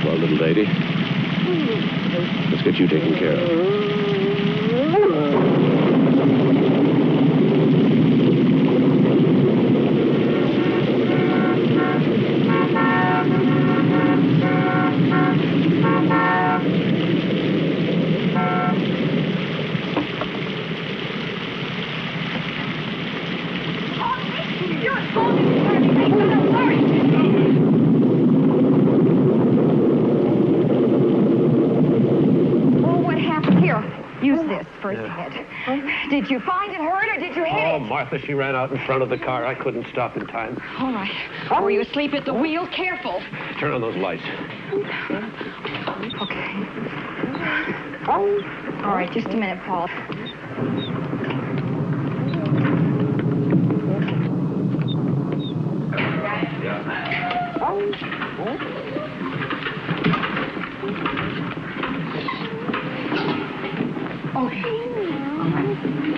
Well, little lady, let's get you taken care of. Did you find it hurt or did you hit it? Oh, Martha, she ran out in front of the car. I couldn't stop in time. All right. Were you asleep at the wheel? Careful. Turn on those lights. Okay. All right, just a minute, Paul.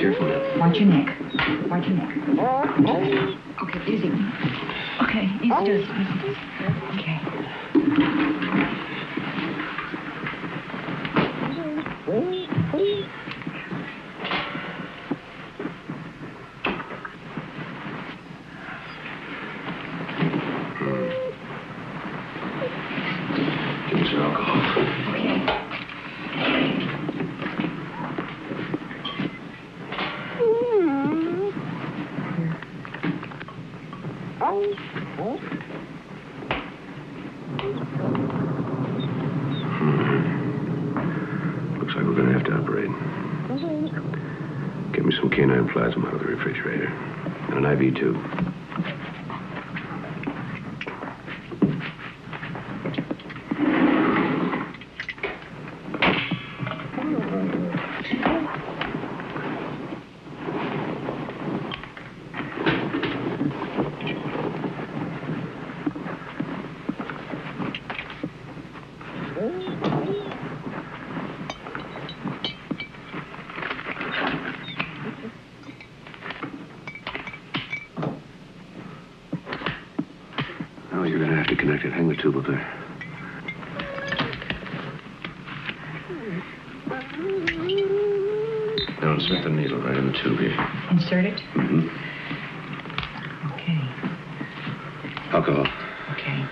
Careful now. Watch your neck. Watch your neck. Okay, easy. Okay, easy does. Okay. Give me some alcohol. Okay. Looks like we're going to have to operate. Get me some canine plasma out of the refrigerator. And an IV tube. Oh, you're going to have to connect it. Hang the tube up there. Now insert the needle right in the tube here. Insert it? Mm-hmm. Okay. Alcohol. Okay.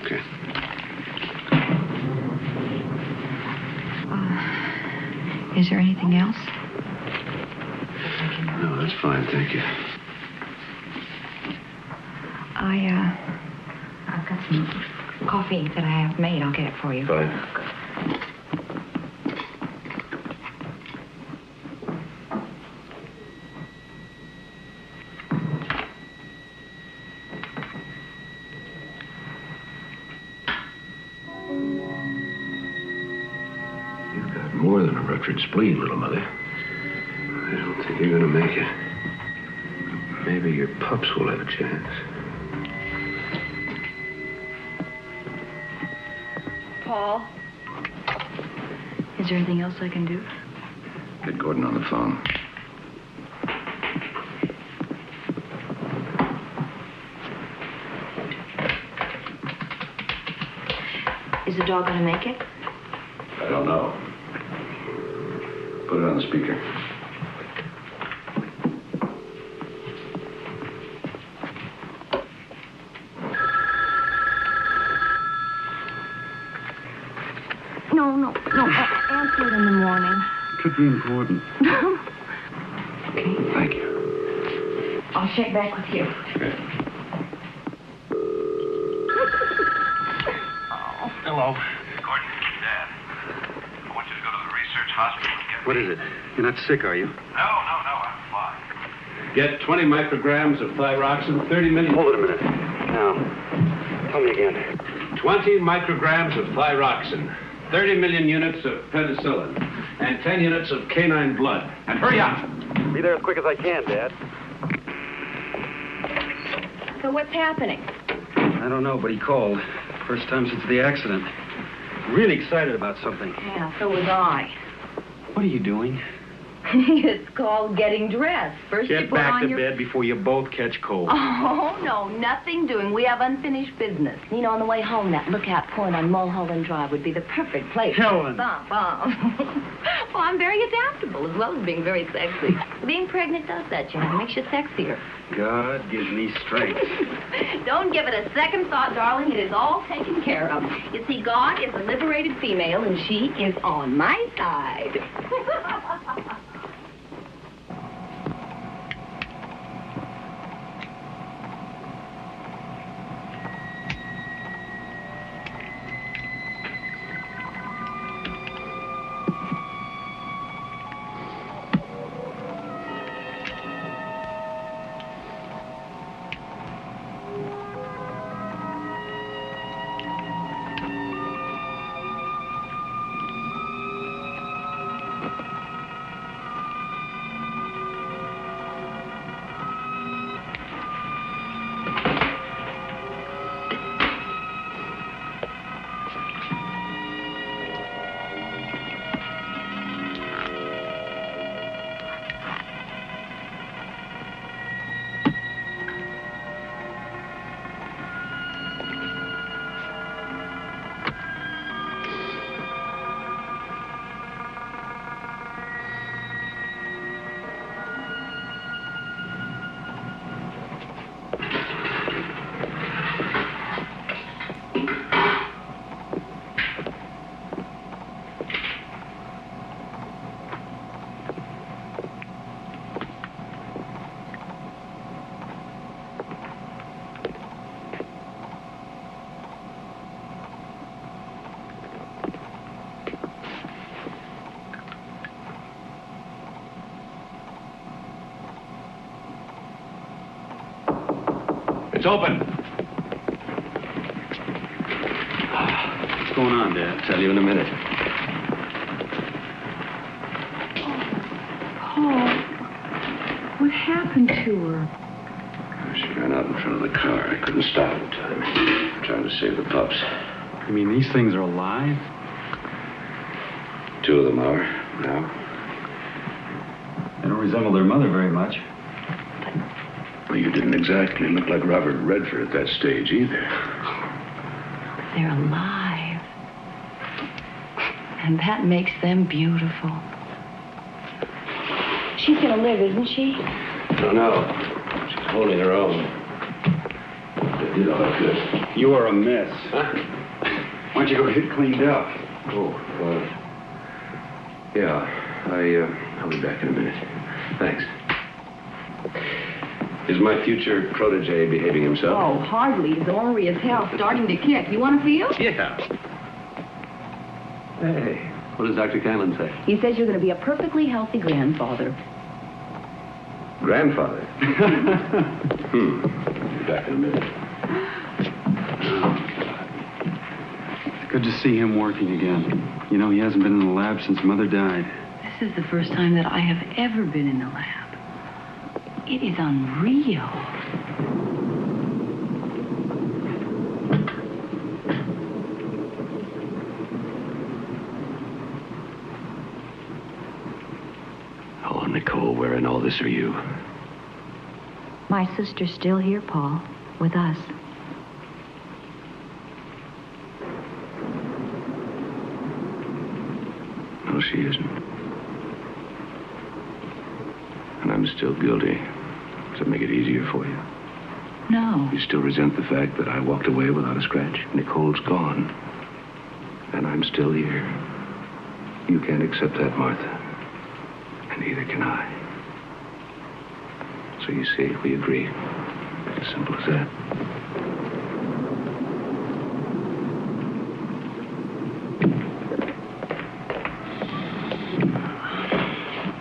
Okay. Is there anything else? No, that's fine, thank you. I've got some coffee that I have made. I'll get it for you. Fine. You've got more than a ruptured spleen, little mother. I don't think you're going to make it. Maybe your pups will have a chance. Paul? Is there anything else I can do? Get Gordon on the phone. Is the dog going to make it? I don't know. Put it on the speaker. No. Answer it in the morning. Could be important. Okay. Thank you. I'll check back with you. Okay. Hello. Gordon, Dad. I want you to go to the research hospital and get... What is it? You're not sick, are you? No, I'm fine. Get 20 micrograms of thyroxine, 30 million... Hold it a minute. Now, tell me again. 20 micrograms of thyroxine, 30 million units of penicillin, and 10 units of canine blood. And hurry up! Be there as quick as I can, Dad. So what's happening? I don't know, but he called. First time since the accident. Really excited about something. Yeah, so was I. What are you doing? It's called getting dressed. First you Get put back on to your... bed before you both catch cold. Oh, no, nothing doing. We have unfinished business. You know, on the way home, that lookout point on Mulholland Drive would be the perfect place. Helen. Well, I'm very adaptable, as well as being very sexy. Being pregnant does that, John. It makes you sexier. God gives me strength. Don't give it a second thought, darling. It is all taken care of. You see, God is a liberated female, and she is on my side. It's open. What's going on, Dad? I'll tell you in a minute. Paul, what happened to her? She ran out in front of the car. I couldn't stop in time. I'm trying to save the pups. You mean these things are alive? 2 of them are now. They don't resemble their mother very much. Well, you didn't exactly look like Robert Redford at that stage either. They're alive. And that makes them beautiful. She's gonna live, isn't she? No, no. She's holding her own. They did all I could. You are a mess. Huh? Why don't you go get cleaned up? Oh, yeah. I'll be back in a minute. Thanks. Is my future protege behaving himself? Oh, hardly. He's ornery as hell, starting to kick. You want to feel? Yeah. Hey, what does Dr. Canlon say? He says you're going to be a perfectly healthy grandfather. Grandfather? Be back in a minute. It's good to see him working again. You know, he hasn't been in the lab since Mother died. This is the first time that I have ever been in the lab. It is unreal. Oh, Nicole, where in all this are you? My sister's still here, Paul, with us. No, she isn't. And I'm still guilty. Does it make it easier for you? No. You still resent the fact that I walked away without a scratch? Nicole's gone. And I'm still here. You can't accept that, Martha. And neither can I. So you see, we agree. It's as simple as that.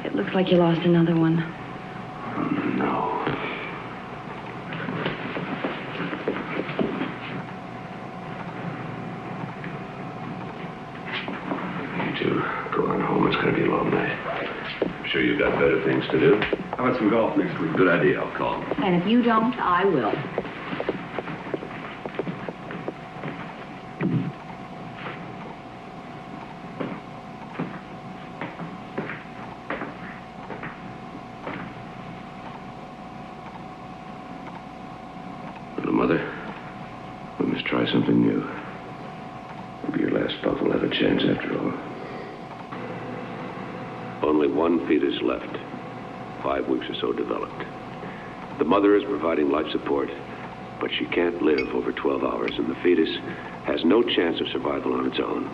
It looks like you lost another one. No. You two, go on home. It's going to be a long night. I'm sure you've got better things to do. How about some golf next week? Good idea. I'll call. And if you don't, I will. Little mother, we must try something new. Maybe your last pup will have a chance after all. Only one fetus left. 5 weeks or so developed. The mother is providing life support, but she can't live over 12 hours, and the fetus has no chance of survival on its own.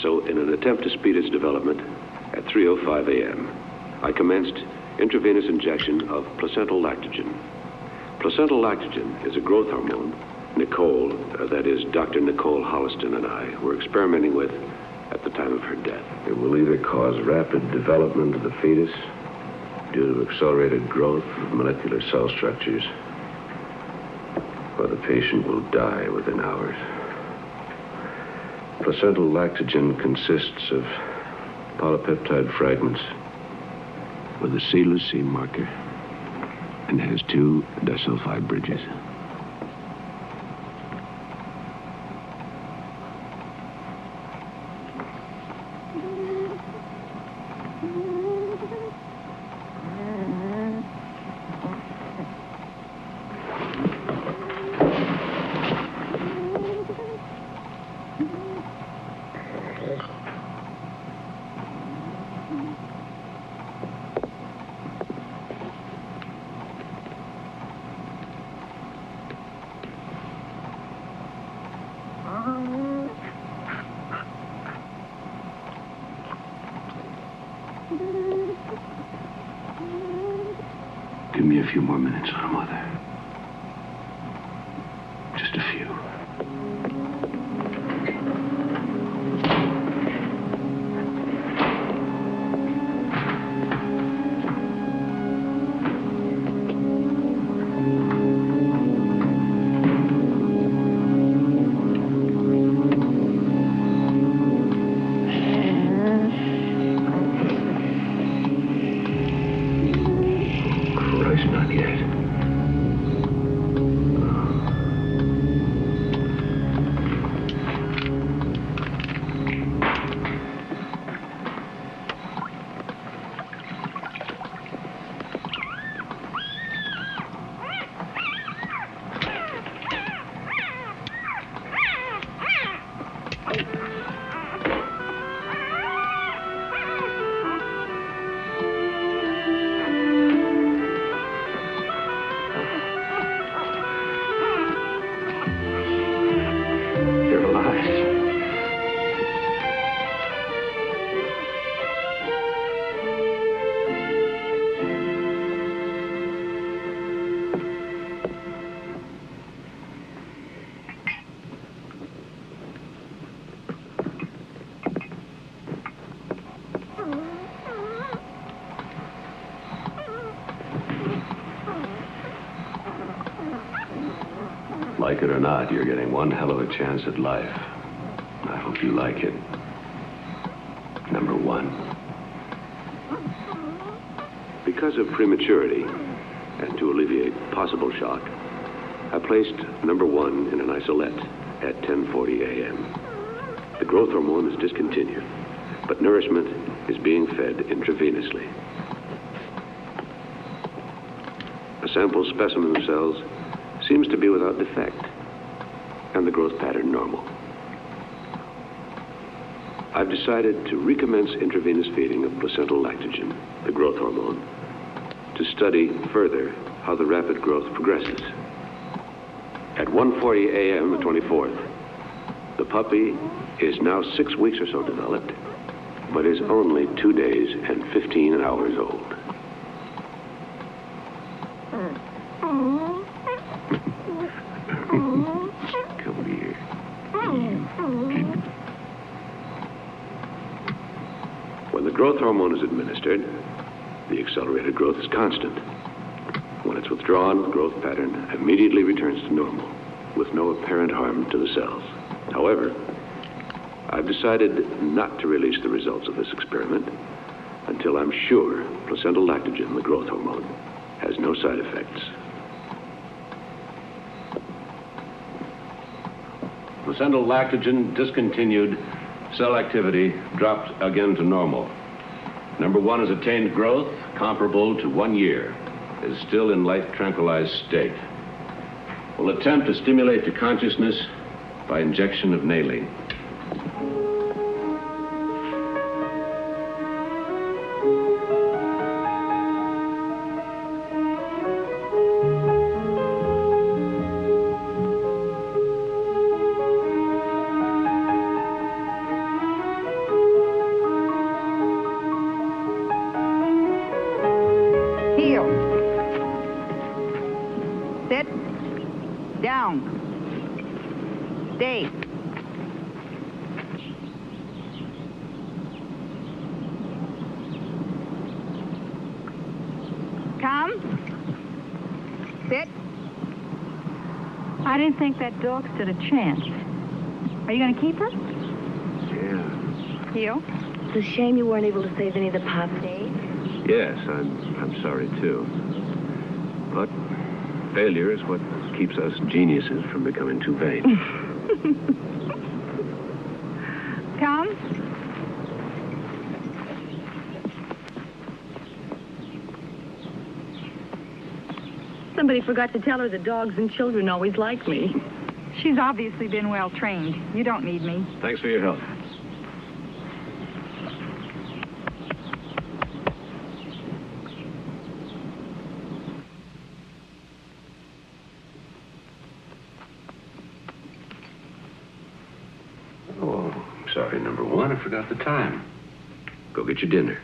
So, in an attempt to speed its development, at 3:05 a.m., I commenced intravenous injection of placental lactogen. Placental lactogen is a growth hormone Nicole, that is, Dr. Nicole Holliston and I, were experimenting with at the time of her death. It will either cause rapid development of the fetus due to accelerated growth of molecular cell structures, or the patient will die within hours. Placental lactogen consists of polypeptide fragments with a seedless seam marker and has 2 disulfide bridges. Give me a few more minutes, little mother. Just a few. Not yet. Like it or not, you're getting one hell of a chance at life. I hope you like it. Number 1. Because of prematurity, and to alleviate possible shock, I placed number 1 in an isolette at 10:40 a.m. The growth hormone is discontinued, but nourishment is being fed intravenously. A sample specimen of cells seems to be without defect, and the growth pattern normal. I've decided to recommence intravenous feeding of placental lactogen, the growth hormone, to study further how the rapid growth progresses. At 1:40 a.m. the 24th, the puppy is now 6 weeks or so developed, but is only 2 days and 15 hours old. Come here. When the growth hormone is administered, the accelerated growth is constant. When it's withdrawn, the growth pattern immediately returns to normal, with no apparent harm to the cells. However, I've decided not to release the results of this experiment until I'm sure placental lactogen, the growth hormone, has no side effects. Placental lactogen discontinued. Cell activity dropped again to normal. Number 1 has attained growth comparable to 1 year. Is still in life tranquilized state. We'll attempt to stimulate the consciousness by injection of nailing. Stay. Come. Sit. I didn't think that dog stood a chance. Are you going to keep her? Yeah. Heel? It's a shame you weren't able to save any of the pop days. Yes, I'm sorry, too. But failure is what keeps us geniuses from becoming too vain. Come. Somebody forgot to tell her that dogs and children always like me. She's obviously been well trained. You don't need me. Thanks for your help. Oh, sorry, number one. I forgot the time. Go get your dinner.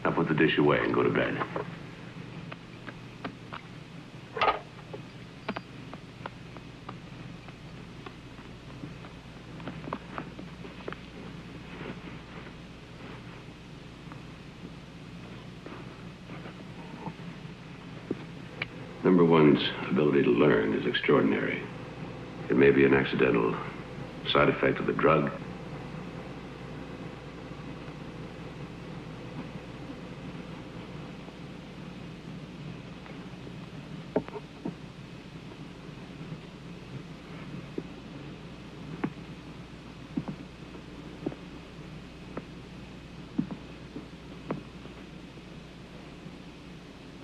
Now put the dish away and go to bed. Number one's ability to learn is extraordinary. It may be an accidental side effect of the drug.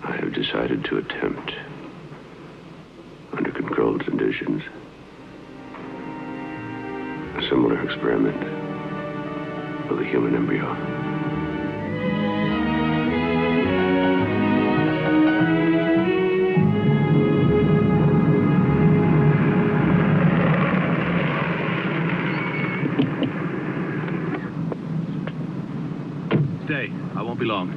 I have decided to attempt, under controlled conditions, a similar experiment with a human embryo. Stay. I won't be long.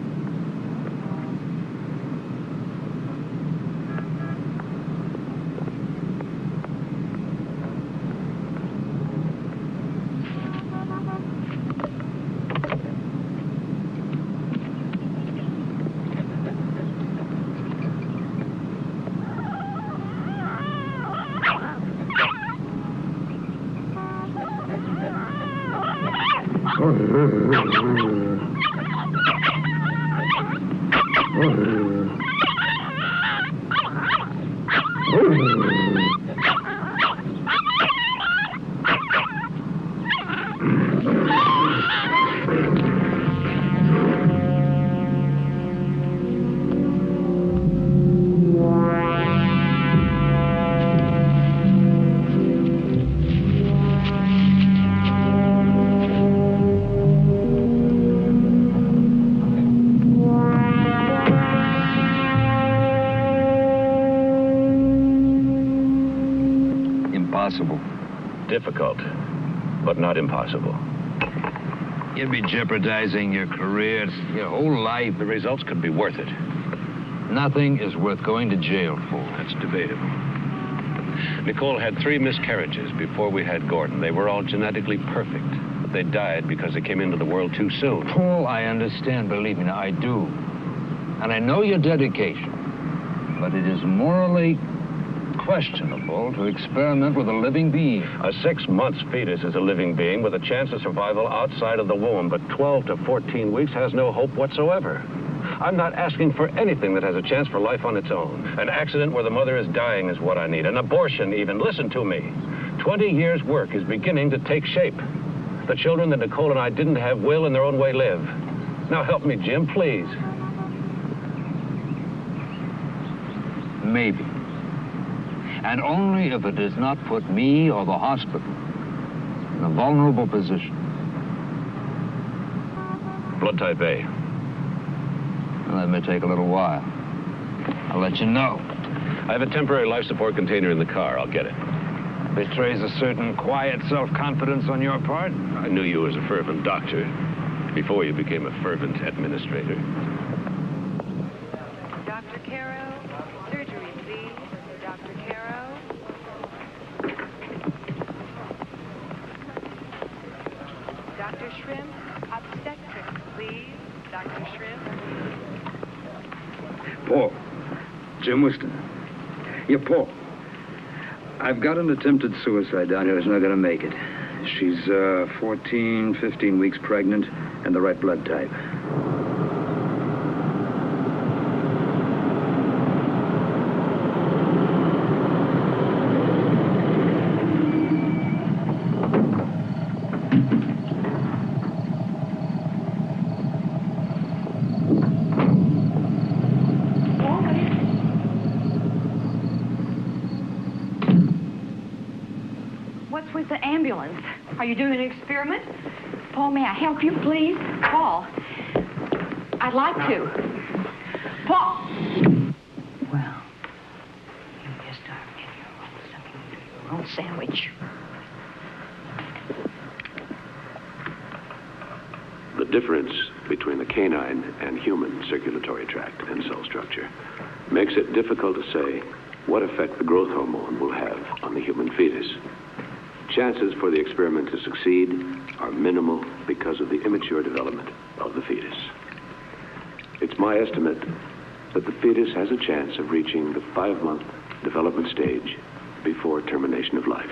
Impossible. Difficult, but not impossible. You'd be jeopardizing your career, your whole life. The results could be worth it. Nothing is worth going to jail for. That's debatable. Nicole had 3 miscarriages before we had Gordon. They were all genetically perfect, but they died because they came into the world too soon. Paul, I understand, believe me, I do. And I know your dedication, but it is morally questionable to experiment with a living being. A 6-month fetus is a living being with a chance of survival outside of the womb, but 12 to 14 weeks has no hope whatsoever. I'm not asking for anything that has a chance for life on its own. An accident where the mother is dying is what I need. An abortion, even. Listen to me. 20 years' work is beginning to take shape. The children that Nicole and I didn't have will, in their own way, live. Now help me, Jim, please. Maybe. And only if it does not put me or the hospital in a vulnerable position. Blood type A. Well, that may take a little while. I'll let you know. I have a temporary life support container in the car. I'll get it. Betrays a certain quiet self-confidence on your part. I knew you as a fervent doctor before you became a fervent administrator. Dr. Caro, surgery, please. Dr. Caro. Dr. Shrimp, obstetrics, please. Dr. Shrimp. Paul. Jim Whiston. Yeah, Paul. I've got an attempted suicide down here that's not going to make it. She's 14, 15 weeks pregnant and the right blood type. What's with the ambulance? Are you doing an experiment? Paul, may I help you, please? Paul, I'd like to. Paul! Well, you just start getting your own sandwich. The difference between the canine and human circulatory tract and cell structure makes it difficult to say what effect the growth hormone will have on the human fetus. Chances for the experiment to succeed are minimal because of the immature development of the fetus. It's my estimate that the fetus has a chance of reaching the 5-month development stage before termination of life.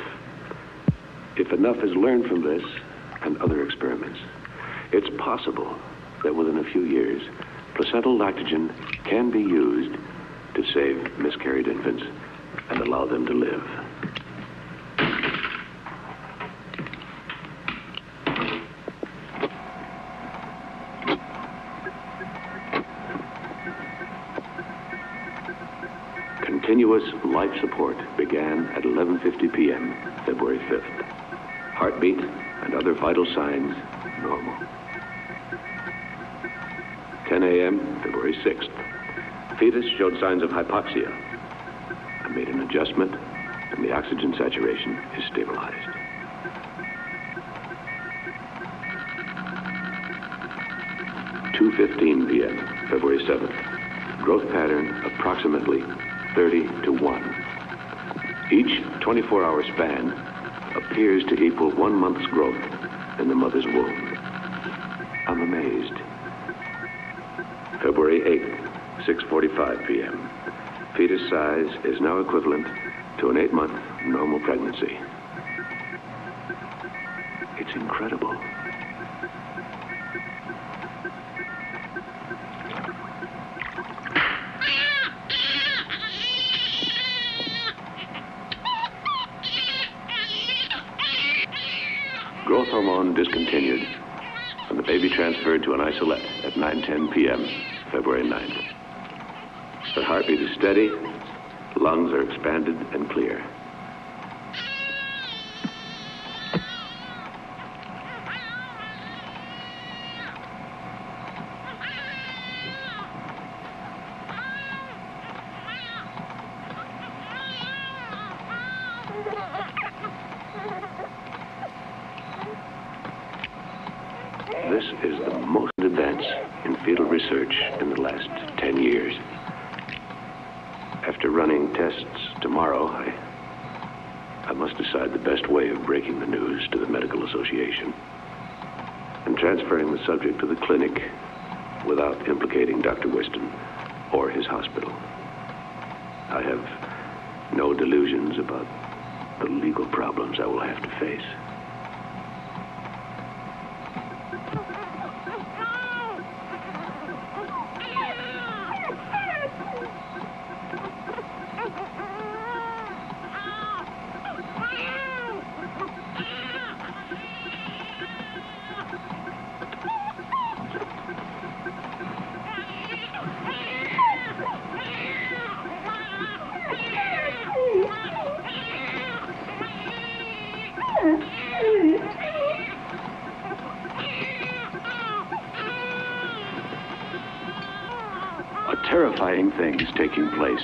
If enough is learned from this and other experiments, it's possible that within a few years, placental lactogen can be used to save miscarried infants and allow them to live. Continuous life support began at 11:50 p.m., February 5th. Heartbeat and other vital signs normal. 10 a.m., February 6th. Fetus showed signs of hypoxia. I made an adjustment, and the oxygen saturation is stabilized. 2:15 p.m., February 7th. Growth pattern approximately 30 to 1. Each 24-hour span appears to equal 1 month's growth in the mother's womb. I'm amazed. February 8th, 6:45 p.m. Fetus size is now equivalent to an 8-month normal pregnancy. It's incredible. Growth hormone discontinued, and the baby transferred to an isolette at 9:10 p.m., February 9th. The heartbeat is steady, lungs are expanded and clear. This is the most advance in fetal research in the last 10 years. After running tests tomorrow, I must decide the best way of breaking the news to the Medical Association and transferring the subject to the clinic without implicating Dr. Whiston or his hospital. I have No delusions about the legal problems I will have to face. Terrifying things taking place.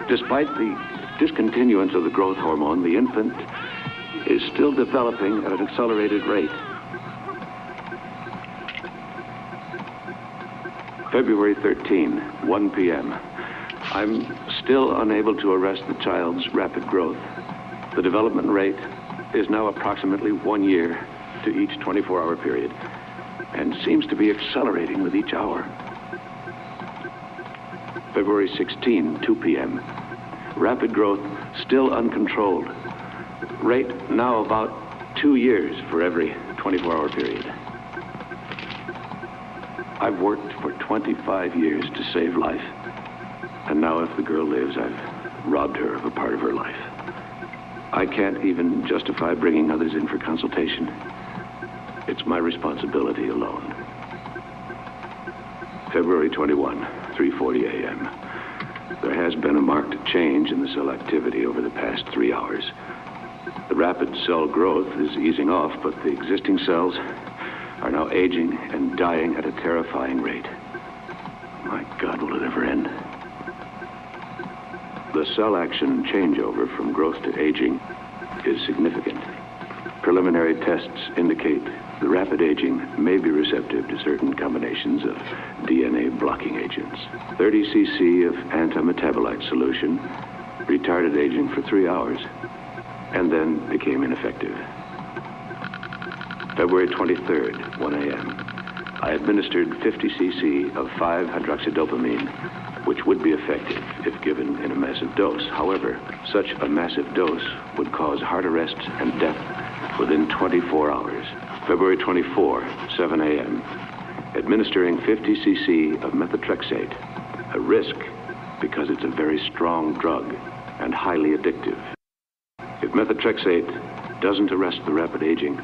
Despite the discontinuance of the growth hormone, the infant is still developing at an accelerated rate. February 13, 1 p.m. I'm still unable to arrest the child's rapid growth. The development rate is now approximately 1 year to each 24-hour period and seems to be accelerating with each hour. February 16, 2 p.m. Rapid growth still uncontrolled. Rate now about 2 years for every 24-hour period. I've worked for 25 years to save life. And now if the girl lives, I've robbed her of a part of her life. I can't even justify bringing others in for consultation. It's my responsibility alone. February 21, 3:40 a.m. There has been a marked change in the cell activity over the past 3 hours. The rapid cell growth is easing off, but the existing cells are now aging and dying at a terrifying rate. My God, will it ever end? The cell action changeover from growth to aging is significant. Preliminary tests indicate the rapid aging may be receptive to certain combinations of DNA blocking agents. 30 cc of antimetabolite solution retarded aging for 3 hours and then became ineffective. February 23rd, 1 a.m. I administered 50 cc of 5-hydroxydopamine, which would be effective if given in a massive dose. However, such a massive dose would cause heart arrest and death within 24 hours. February 24, 7 a.m. Administering 50 cc of methotrexate, a risk because it's a very strong drug and highly addictive. If methotrexate doesn't arrest the rapid aging,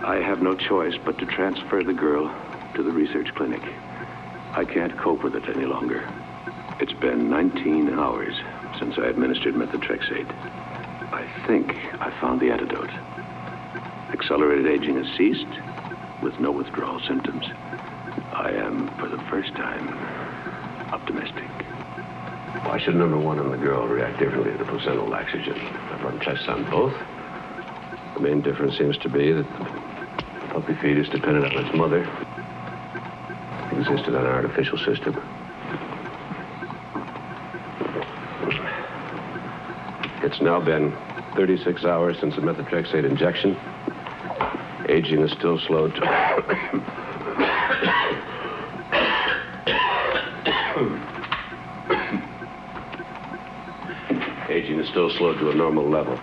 I have no choice but to transfer the girl to the research clinic. I can't cope with it any longer. It's been 19 hours since I administered methotrexate. I think I found the antidote. Accelerated aging has ceased with no withdrawal symptoms. I am, for the first time, optimistic. Why should number one and the girl react differently to the placental laxogen? I've run tests on both. The main difference seems to be that the puppy fetus depended on its mother. It existed on an artificial system. It's now been 36 hours since the methotrexate injection. Aging is still slowed to... Aging is still slowed to a normal level.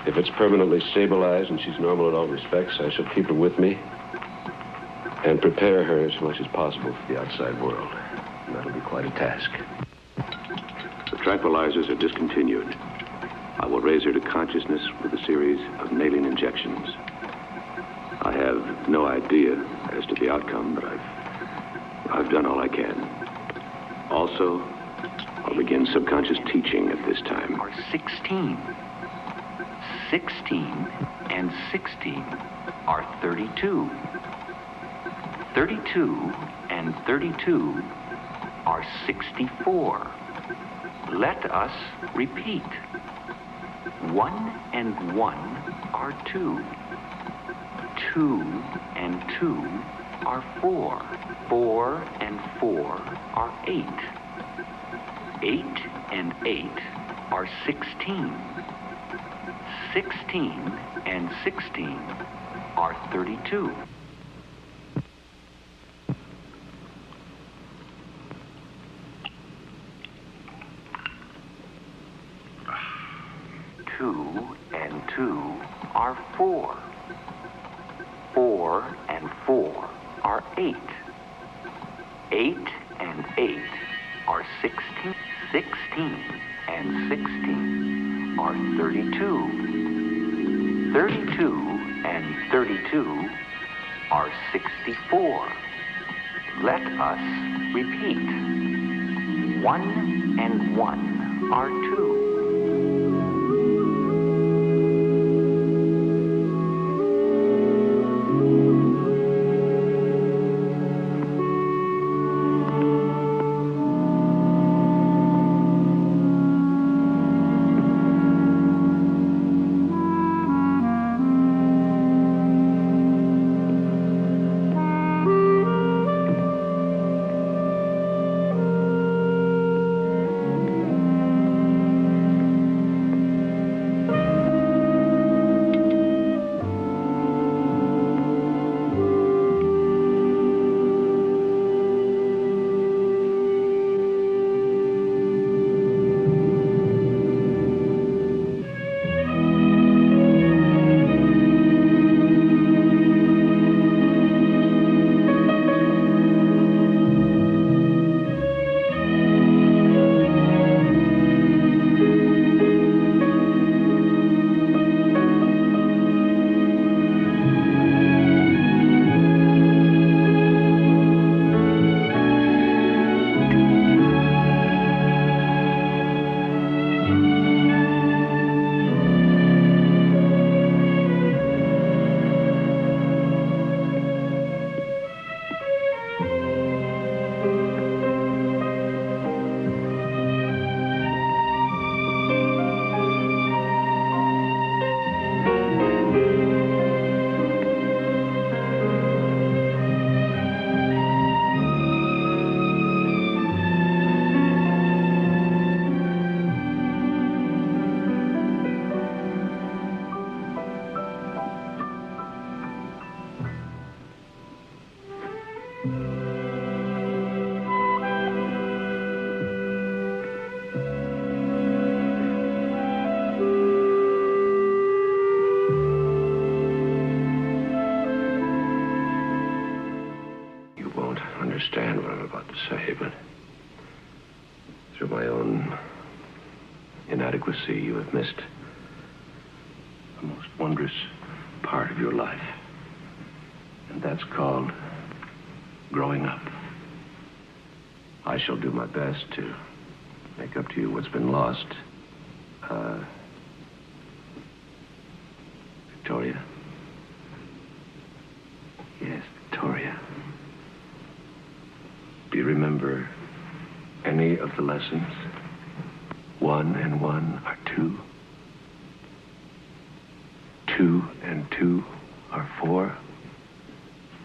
If it's permanently stabilized and she's normal in all respects, I shall keep her with me and prepare her as much as possible for the outside world. And that'll be quite a task. The tranquilizers are discontinued. I will raise her to consciousness with a series of nailing injections. I have no idea as to the outcome, but I've done all I can. Also, I'll begin subconscious teaching at this time. Are 16. 16 and 16 are 32. 32 and 32 are 64. Let us repeat. 1 and 1 are 2. 2 and 2 are 4. 4 and 4 are 8. 8 and 8 are 16. 16 and 16 are 32. 4 and 4 are 8. 8 and 8 are 16. 16 and 16 are 32. 32 and 32 are 64. Let us repeat. 1 and 1 are 2. Understand what I'm about to say, but through my own inadequacy, you have missed the most wondrous part of your life. And that's called growing up. I shall do my best to make up to you what's been lost. Victoria? Yes, Victoria. Do you remember any of the lessons? 1 and 1 are 2. 2 and 2 are 4.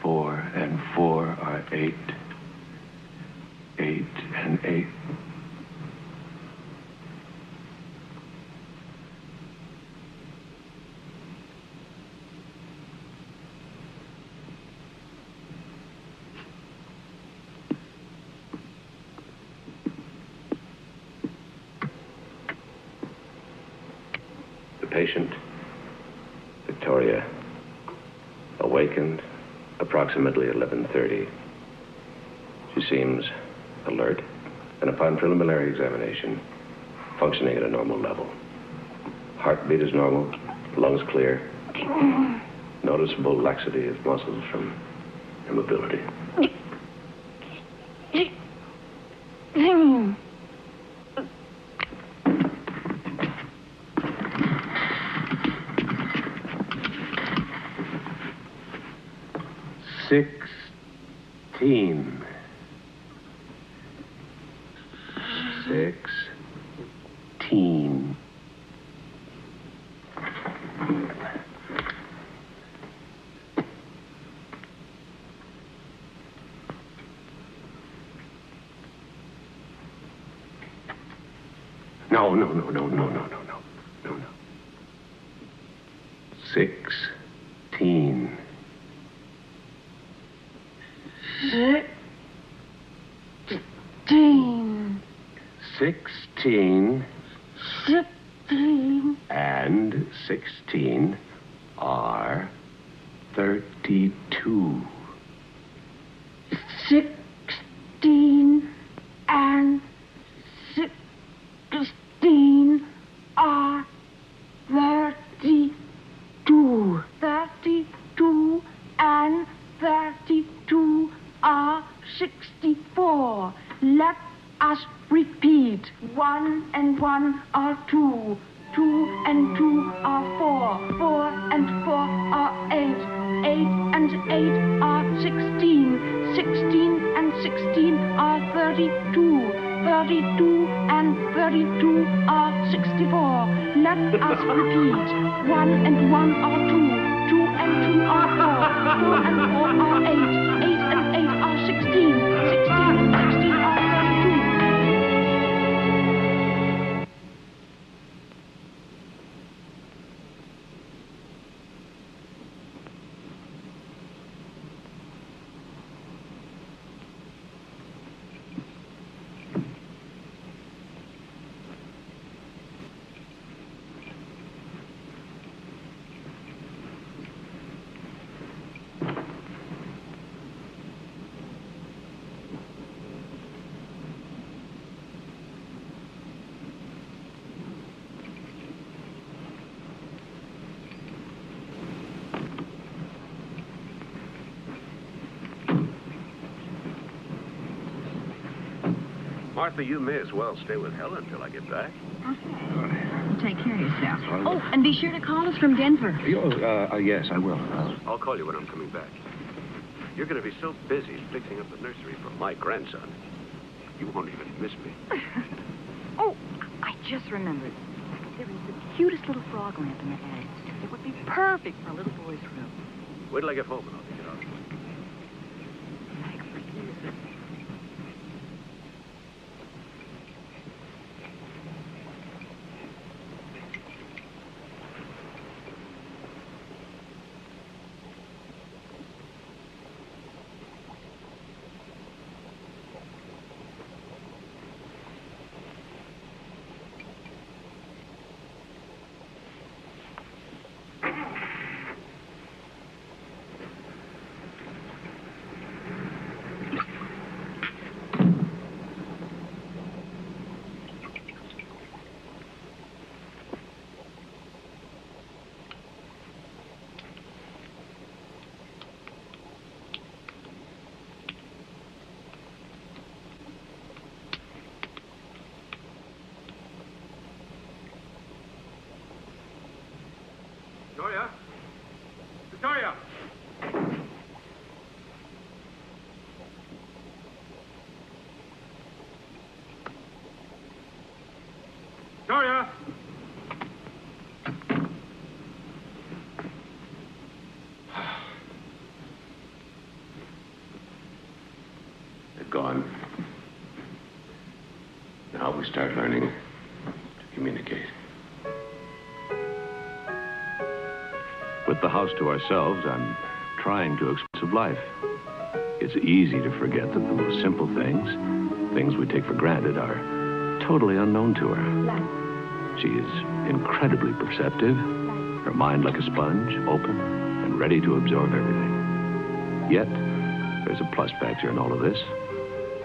4 and 4 are 8. 8 and 8. Patient, Victoria, awakened approximately 11:30. She seems alert, and upon preliminary examination, functioning at a normal level. Heartbeat is normal, lungs clear, noticeable laxity of muscles from immobility. Sixteen. No. 16. 16 and 16 are 32. 16 and 16 are 32. 32 and 32 are 64. Let us repeat. 1 and 1 are 2. 2 and 2 are 4. 4 and 4 are 8. 8 and 8 are 16. 16 and 16 are 32. 32 and 32 are 64. Let us repeat. 1 and 1 are 2. 2 and 2 are 4. 4 and 4 are 8. 8 and 8 are 16. 16 and 16 are 32. Martha, you may as well stay with Helen until I get back. Take care of yourself. Oh, and be sure to call us from Denver. Yes, I will. I'll call you when I'm coming back. You're going to be so busy fixing up the nursery for my grandson, you won't even miss me. Oh, I just remembered. There is the cutest little frog lamp in the attic. It would be perfect for a little boy's room. Wait till I get home and I'll take it out. Victoria? Victoria! Victoria! They're gone. Now we start learning to communicate. With the house to ourselves, I'm trying to express life. It's easy to forget that the most simple things we take for granted, are totally unknown to her. She is incredibly perceptive, her mind like a sponge, open and ready to absorb everything. Yet, there's a plus factor in all of this.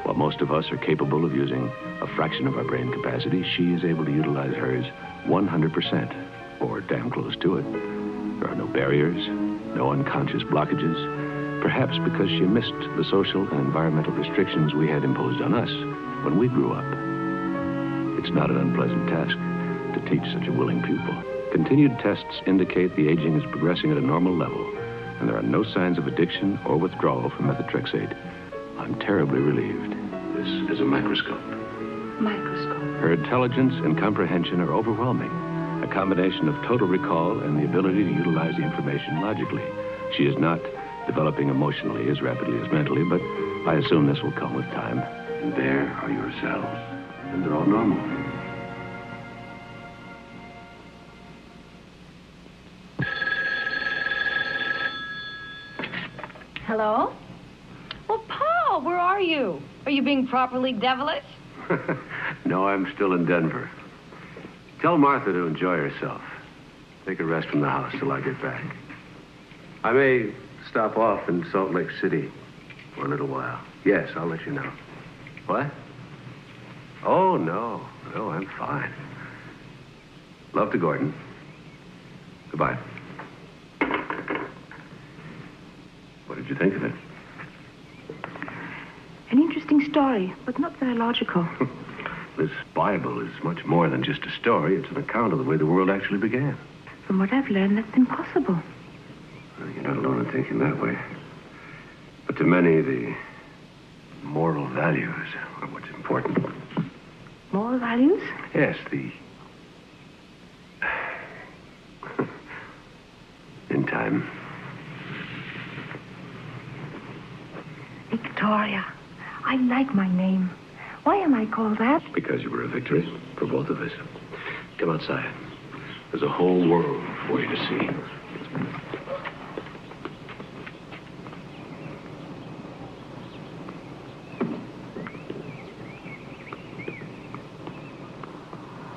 While most of us are capable of using a fraction of our brain capacity, she is able to utilize hers 100%, or damn close to it. There are no barriers, no unconscious blockages, perhaps because she missed the social and environmental restrictions we had imposed on us when we grew up. It's not an unpleasant task to teach such a willing pupil. Continued tests indicate the aging is progressing at a normal level, and there are no signs of addiction or withdrawal from methotrexate. I'm terribly relieved. This is a microscope. Microscope. Her intelligence and comprehension are overwhelming. A combination of total recall and the ability to utilize the information logically. She is not developing emotionally as rapidly as mentally, but I assume this will come with time. And there are your cells. And they're all normal. Hello? Well, Paul, where are you? Are you being properly devilish? No, I'm still in Denver. Tell Martha to enjoy herself. Take a rest from the house till I get back. I may stop off in Salt Lake City for a little while. Yes, I'll let you know. What? Oh, no. No, I'm fine. Love to Gordon. Goodbye. What did you think of it? An interesting story, but not very logical. This Bible is much more than just a story. It's an account of the way the world actually began. From what I've learned, that's impossible. Well, you're not alone in thinking that way. But to many, the moral values are what's important. Moral values? Yes, the... In time. Victoria. I like my name. Why am I called that? Because you were a victory for both of us. Come outside. There's a whole world for you to see.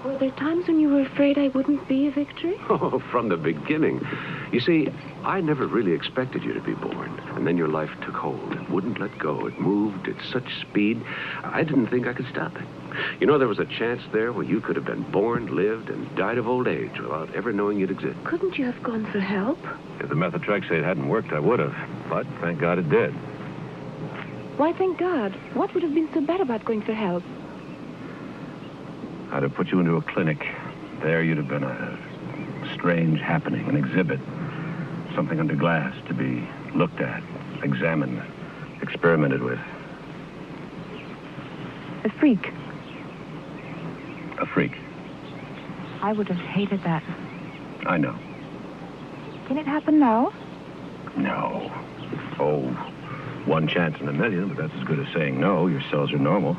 Were there times when you were afraid I wouldn't be a victory? Oh, from the beginning. You see, I never really expected you to be born. And then your life took hold. It wouldn't let go. It moved at such speed, I didn't think I could stop it. You know, there was a chance there where you could have been born, lived, and died of old age without ever knowing you'd exist. Couldn't you have gone for help? If the methotrexate hadn't worked, I would have. But thank God it did. Why, thank God. What would have been so bad about going for help? I'd have put you into a clinic. There you'd have been a strange happening, an exhibit. Something under glass to be looked at, examined, experimented with. A freak. A freak. I would have hated that. I know. Can it happen now? No. Oh, one chance in a million, but that's as good as saying no. Your cells are normal.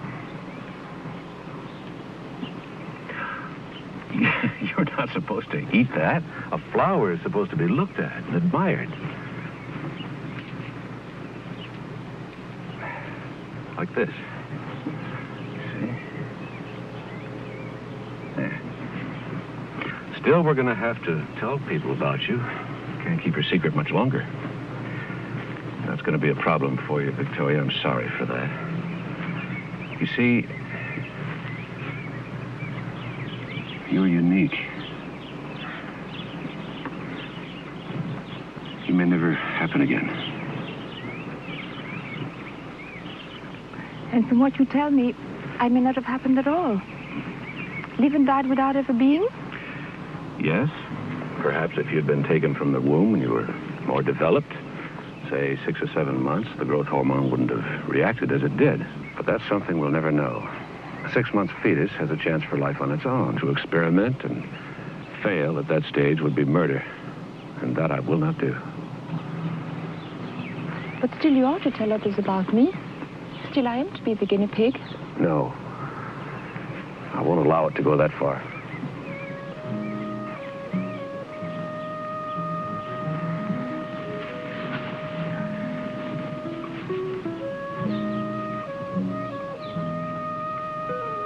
You're not supposed to eat that. A flower is supposed to be looked at and admired. Like this. See? There. Still, we're going to have to tell people about you. Can't keep your secret much longer. That's going to be a problem for you, Victoria. I'm sorry for that. You see, you're unique. You may never happen again. And from what you tell me, I may not have happened at all. Live and died without ever being? Yes. Perhaps if you'd been taken from the womb when you were more developed, say 6 or 7 months, the growth hormone wouldn't have reacted as it did. But that's something we'll never know. A 6-month fetus has a chance for life on its own. To experiment and fail at that stage would be murder. And that I will not do. But still you ought to tell others about me. Still I am to be the guinea pig. No. I won't allow it to go that far.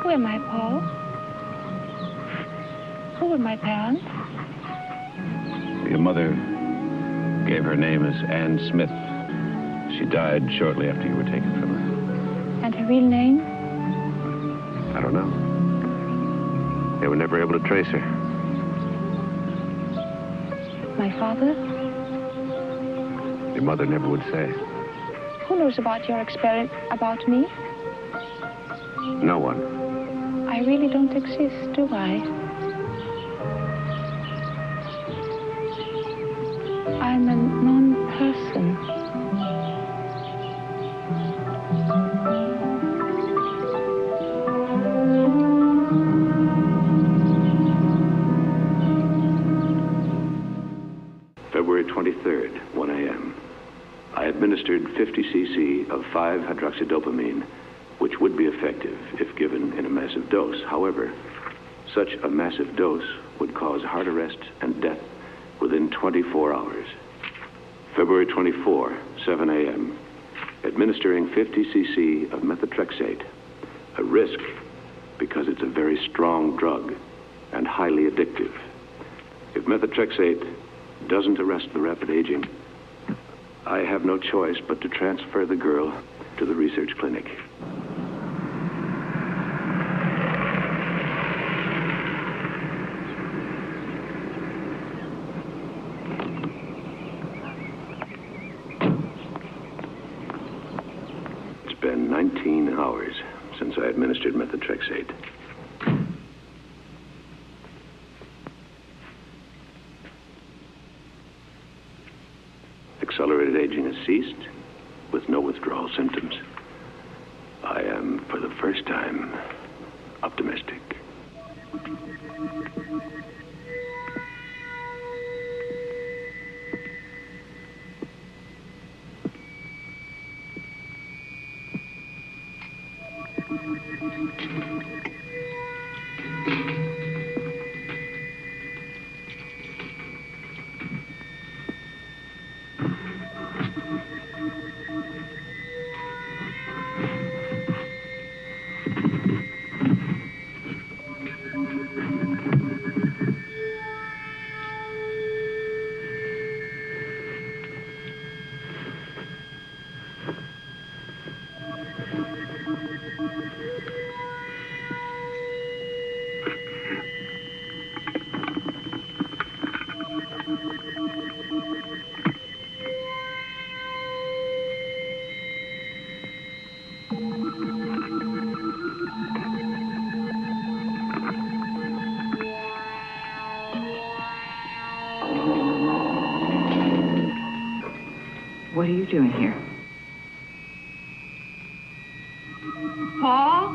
Who am I, Paul? Who were my parents? Your mother gave her name as Anne Smith. She died shortly after you were taken from her. And her real name? I don't know. They were never able to trace her. My father? Your mother never would say. Who knows about your experiment, about me? No one. I really don't exist, do I? I'm a non-person. February 23rd, 1 a.m. I administered 50 cc of 5-hydroxydopamine, which would be effective if given in a massive dose. However, such a massive dose would cause heart arrest and death within 24 hours. February 24, 7 a.m., administering 50 cc of methotrexate, a risk because it's a very strong drug and highly addictive. If methotrexate doesn't arrest the rapid aging, I have no choice but to transfer the girl to the research clinic. It's been 19 hours since I administered methotrexate. Accelerated aging has ceased, with no withdrawal symptoms. I am, for the first time, optimistic. What are you doing here? Paul?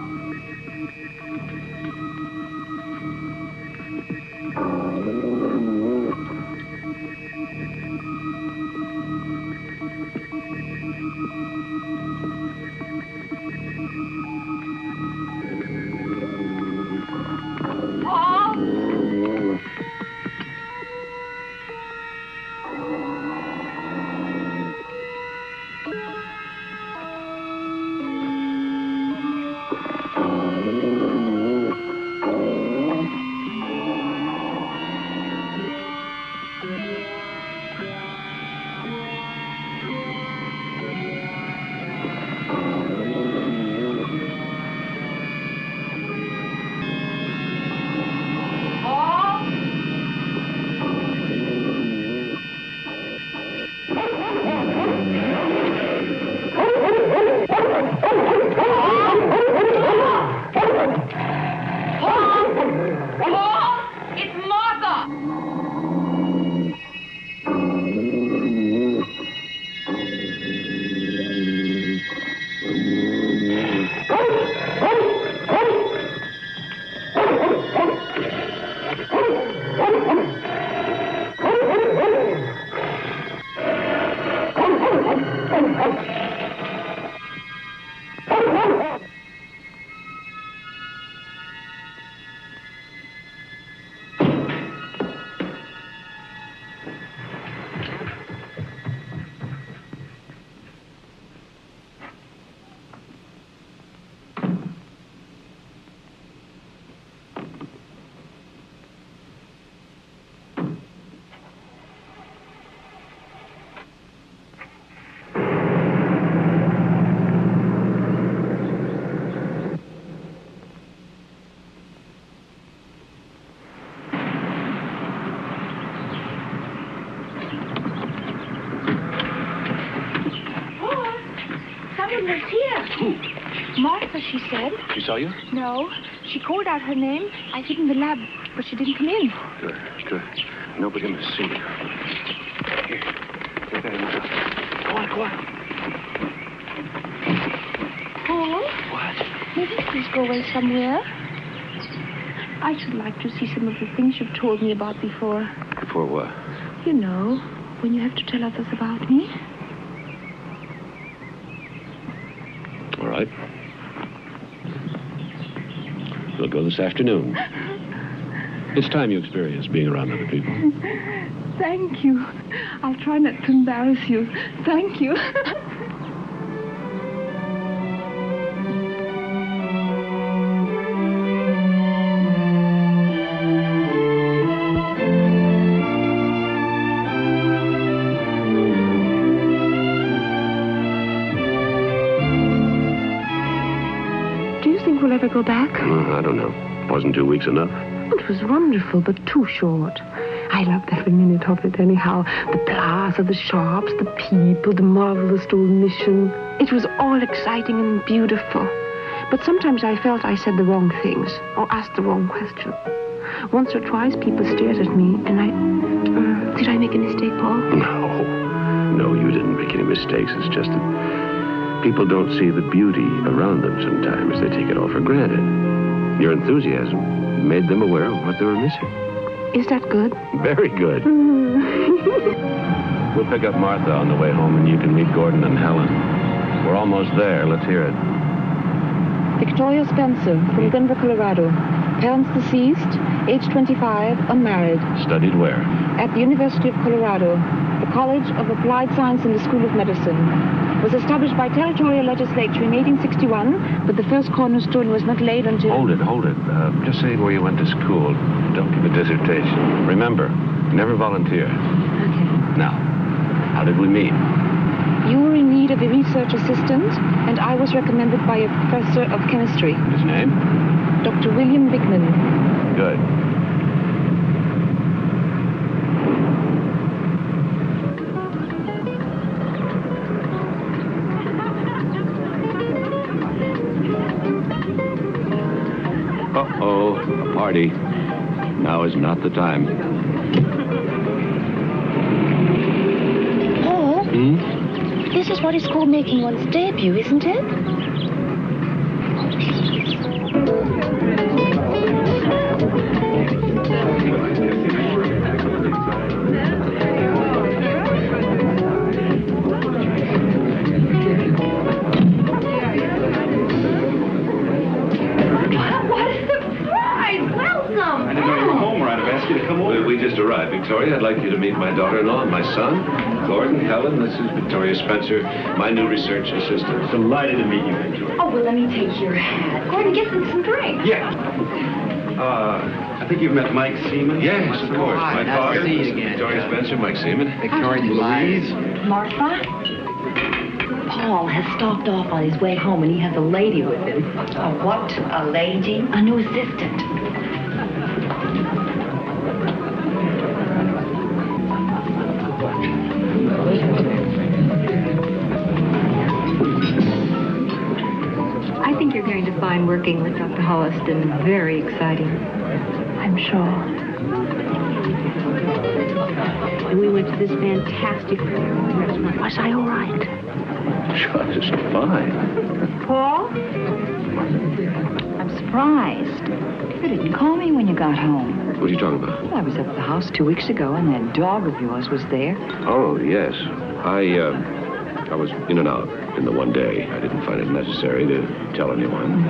Martha, she said. She saw you? No. She called out her name. I hid in the lab, but she didn't come in. Good, good. Nobody must see you. Here, take that in the house. Go on, go on. Paul? What? May we please go away somewhere? I should like to see some of the things you've told me about before. Before what? You know, when you have to tell others about me. All right. We'll go this afternoon. It's time you experience being around other people. Thank you. I'll try not to embarrass you. Thank you. ever go back? I don't know. Wasn't 2 weeks enough? It was wonderful, but too short. I loved every minute of it anyhow. The plaza, the shops, the people, the marvelous old mission. It was all exciting and beautiful. But sometimes I felt I said the wrong things or asked the wrong question. Once or twice people stared at me and I... did I make a mistake, Paul? No, you didn't make any mistakes. It's just that people don't see the beauty around them sometimes. They take it all for granted. Your enthusiasm made them aware of what they were missing. Is that good? Very good. We'll pick up Martha on the way home, and you can meet Gordon and Helen. We're almost there. Let's hear it. Victoria Spencer, from Denver, Colorado. Parents deceased, age 25, unmarried. Studied where? At the University of Colorado, the College of Applied Science and the School of Medicine. Was established by territorial legislature in 1861, but the first cornerstone was not laid until... Hold it. Just say where you went to school. Don't give a dissertation. Remember, never volunteer. Okay. Now, how did we meet? You were in need of a research assistant, and I was recommended by a professor of chemistry. His name? Dr. William Bickman. Good. Uh-oh, a party. Now is not the time. Paul? This is what is called making one's debut, isn't it? We just arrived, Victoria. I'd like you to meet my daughter-in-law and my son, Gordon, Helen. This is Victoria Spencer, my new research assistant. Delighted to meet you, Victoria. Oh, well, let me take your hat. Gordon, get some drinks. Yeah. I think you've met Mike Seaman. Yes, of course. Hi, My nice father, to see you again. Victoria Spencer, Mike Seaman. Victoria Louise. Martha? Paul has stopped off on his way home, and he has a lady with him. A what? A lady? A new assistant. I think you're going to find working with Dr. Holliston very exciting. I'm sure. And we went to this fantastic restaurant. Was I all right? Just fine. Paul? I'm surprised. You didn't call me when you got home. What are you talking about? I was up at the house 2 weeks ago, and that dog of yours was there. Oh, yes. I was in and out in the one day. I didn't find it necessary to tell anyone.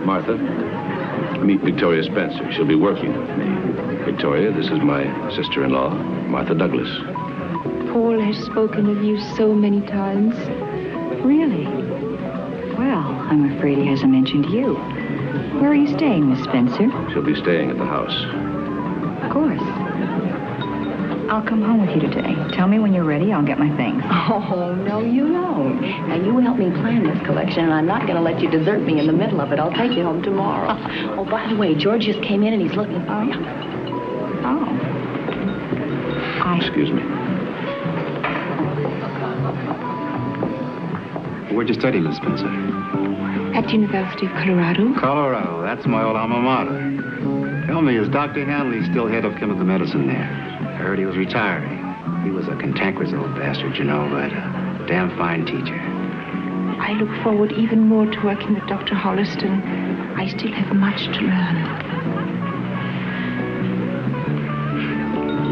Martha, meet Victoria Spencer. She'll be working with me. Victoria, this is my sister-in-law, Martha Douglas. Paul has spoken of you so many times. Really? Well, I'm afraid he hasn't mentioned you. Where are you staying, Miss Spencer? She'll be staying at the house. Of course. I'll come home with you today. Tell me when you're ready. I'll get my things. Oh, no, you don't. Now, you help me plan this collection, and I'm not going to let you desert me in the middle of it. I'll take you home tomorrow. Oh, by the way, George just came in, and he's looking for you. Excuse me. Where'd you study, Miss Spencer? At the University of Colorado. Colorado. That's my old alma mater. Tell me, is Dr. Hanley still head of chemical medicine there? I heard he was retiring. He was a cantankerous old bastard, you know, but a damn fine teacher. I look forward even more to working with Dr. Holliston. I still have much to learn.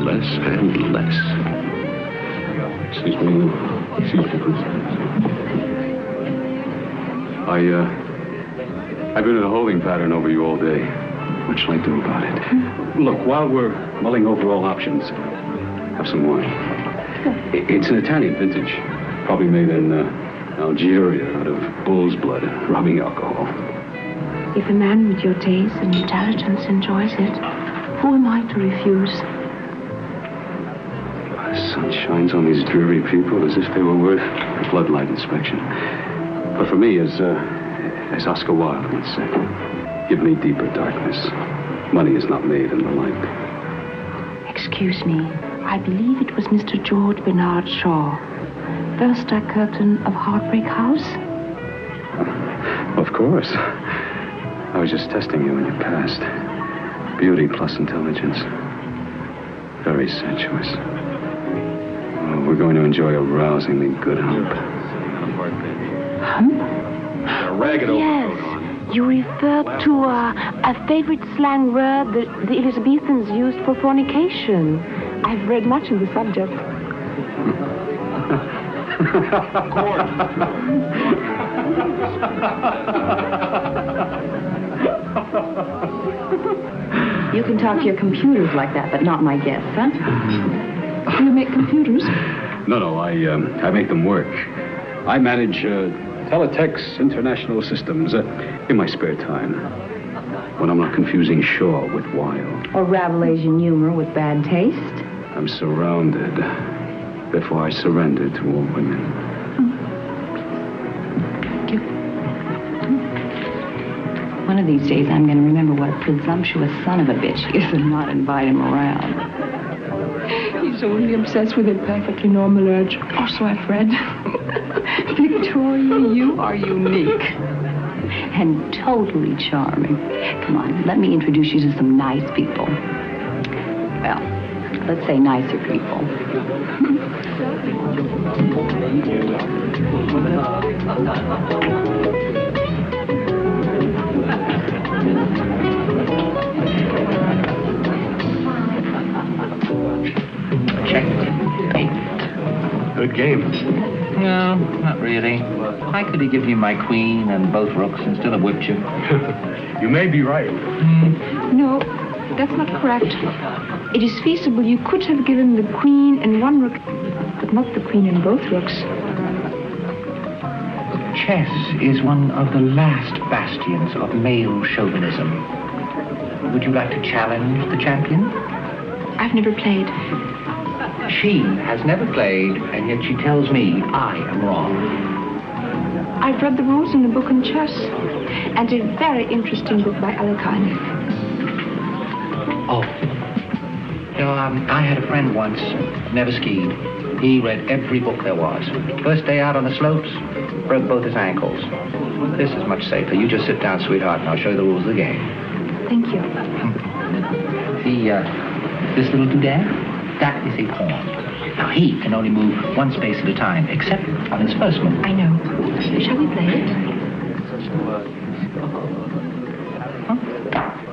Less and less. Excuse me, please. I've been in a holding pattern over you all day. What shall I do about it? Look, while we're mulling over all options, have some wine. It's an Italian vintage, probably made in Algeria out of bull's blood, rubbing alcohol. If a man with your taste and intelligence enjoys it, who am I to refuse? The sun shines on these dreary people as if they were worth a floodlight inspection. But for me, as As Oscar Wilde once said, give me deeper darkness. Money is not made in the light. Excuse me. I believe it was Mr. George Bernard Shaw. First curtain of Heartbreak House? Of course. I was just testing you in your past. Beauty plus intelligence. Very sensuous. Oh, we're going to enjoy a rousingly good hump. Hump? A ragged Yes. You referred to a favorite slang word that the Elizabethans used for fornication. I've read much on the subject. You can talk to your computers like that, but not my guests, huh? You make computers? No, I make them work. I manage Teletext International Systems in my spare time. When I'm not confusing Shaw with Wilde. Or Rabelaisian humor with bad taste. I'm surrounded. Therefore, I surrender to all women. One of these days, I'm going to remember what a presumptuous son of a bitch he is and not invite him around. He's only obsessed with a perfectly normal urge. Or so I've read. Victoria, you are unique. And totally charming. Come on, let me introduce you to some nice people. Well, let's say nicer people. Good game. No, not really. Why could he give me my queen and both rooks instead of whipped you? You may be right. No, that's not correct. It is feasible you could have given the queen and one rook, but not the queen and both rooks. Chess is one of the last bastions of male chauvinism. Would you like to challenge the champion? I've never played. She has never played, and yet she tells me I am wrong. I've read the rules in a book on chess, and a very interesting book by Alekhine. Oh. You know, I had a friend once, never skied. He read every book there was. First day out on the slopes, broke both his ankles. This is much safer. You just sit down, sweetheart, and I'll show you the rules of the game. Thank you. This little doodad, that is a pawn. Now, he can only move one space at a time, except on his first move. I know. Shall we play it?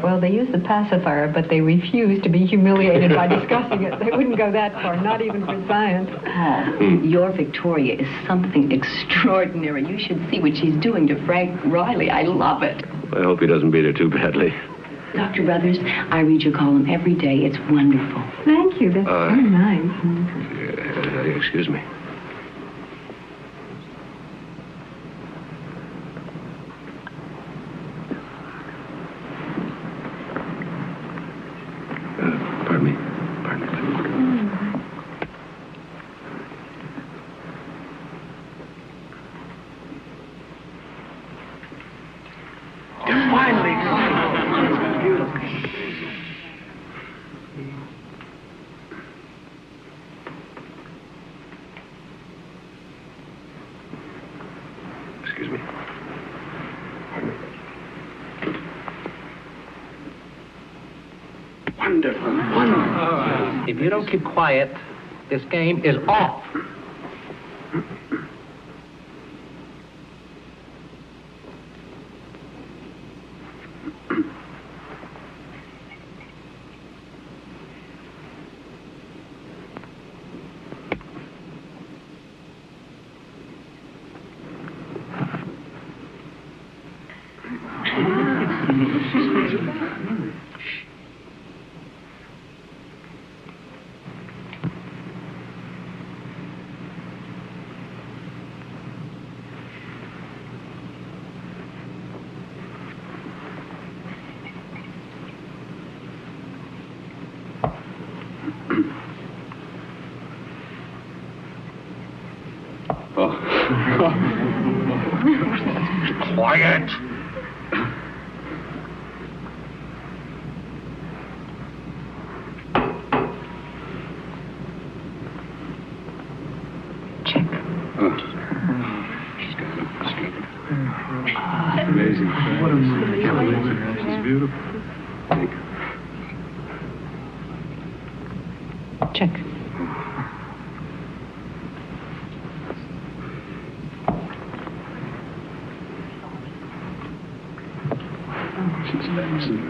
Well, they use the pacifier, but they refuse to be humiliated by discussing it. They wouldn't go that far, not even for science. Oh, your Victoria is something extraordinary. You should see what she's doing to Frank Riley. I love it. I hope he doesn't beat her too badly. Dr. Brothers, I read your column every day. It's wonderful. Thank you. That's very nice. Excuse me. Pardon me. Pardon me. Finally. Excuse me. Pardon me. Wonderful, wonderful. If you don't keep quiet, this game is off. Oh. Quiet. Check. Oh. Amazing. What a movie. It's beautiful. Thank you. Check. She's excellent.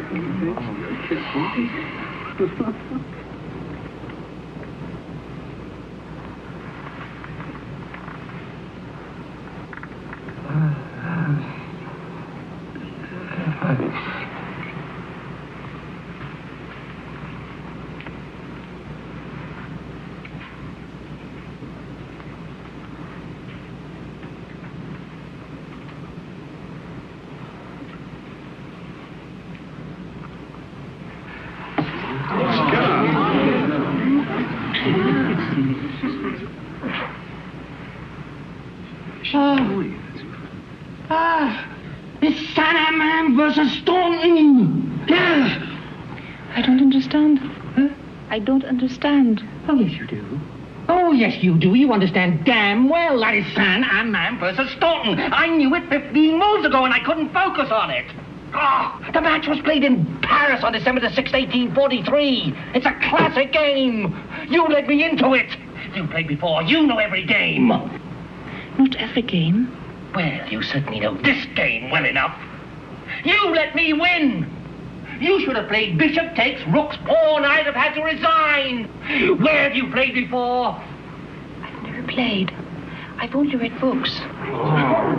It's Sandman versus Staunton. I don't understand. Huh? I don't understand. Oh, yes, you do. Oh, yes, you do. You understand damn well that is Sandman versus Staunton. I knew it 15 moves ago, and I couldn't focus on it. Oh, the match was played in Paris on December the 6th, 1843. It's a classic game. You led me into it. You played before. You know every game. Not every game. Well, you certainly know this game well enough. You let me win. You should have played bishop takes rooks pawn. I'd have had to resign. Where have you played before? I've never played. I've only read books. I've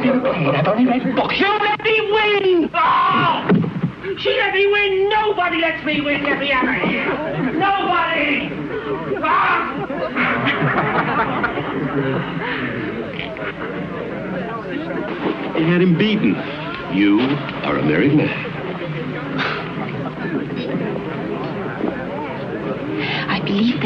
never played. I've only read books. You let me win! Oh! She let me win! Nobody lets me win! Get me out of here! Nobody! Ah! You had him beaten. You are a married man. I believe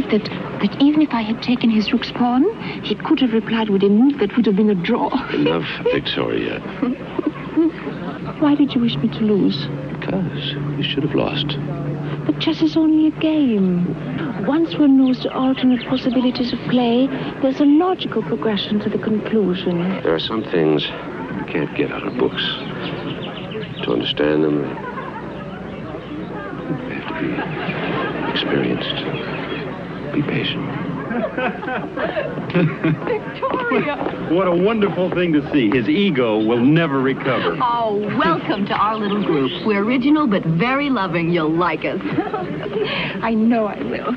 that that even if I had taken his rook's pawn, he could have replied with a move that would have been a draw. Enough, Victoria. Why did you wish me to lose? Because you should have lost. But chess is only a game. Once one knows the alternate possibilities of play, there's a logical progression to the conclusion. There are some things you can't get out of books. To understand them, they have to be experienced. Be patient. Victoria! What a wonderful thing to see. His ego will never recover. Oh, welcome to our little group. We're original but very loving. You'll like us. I know I will.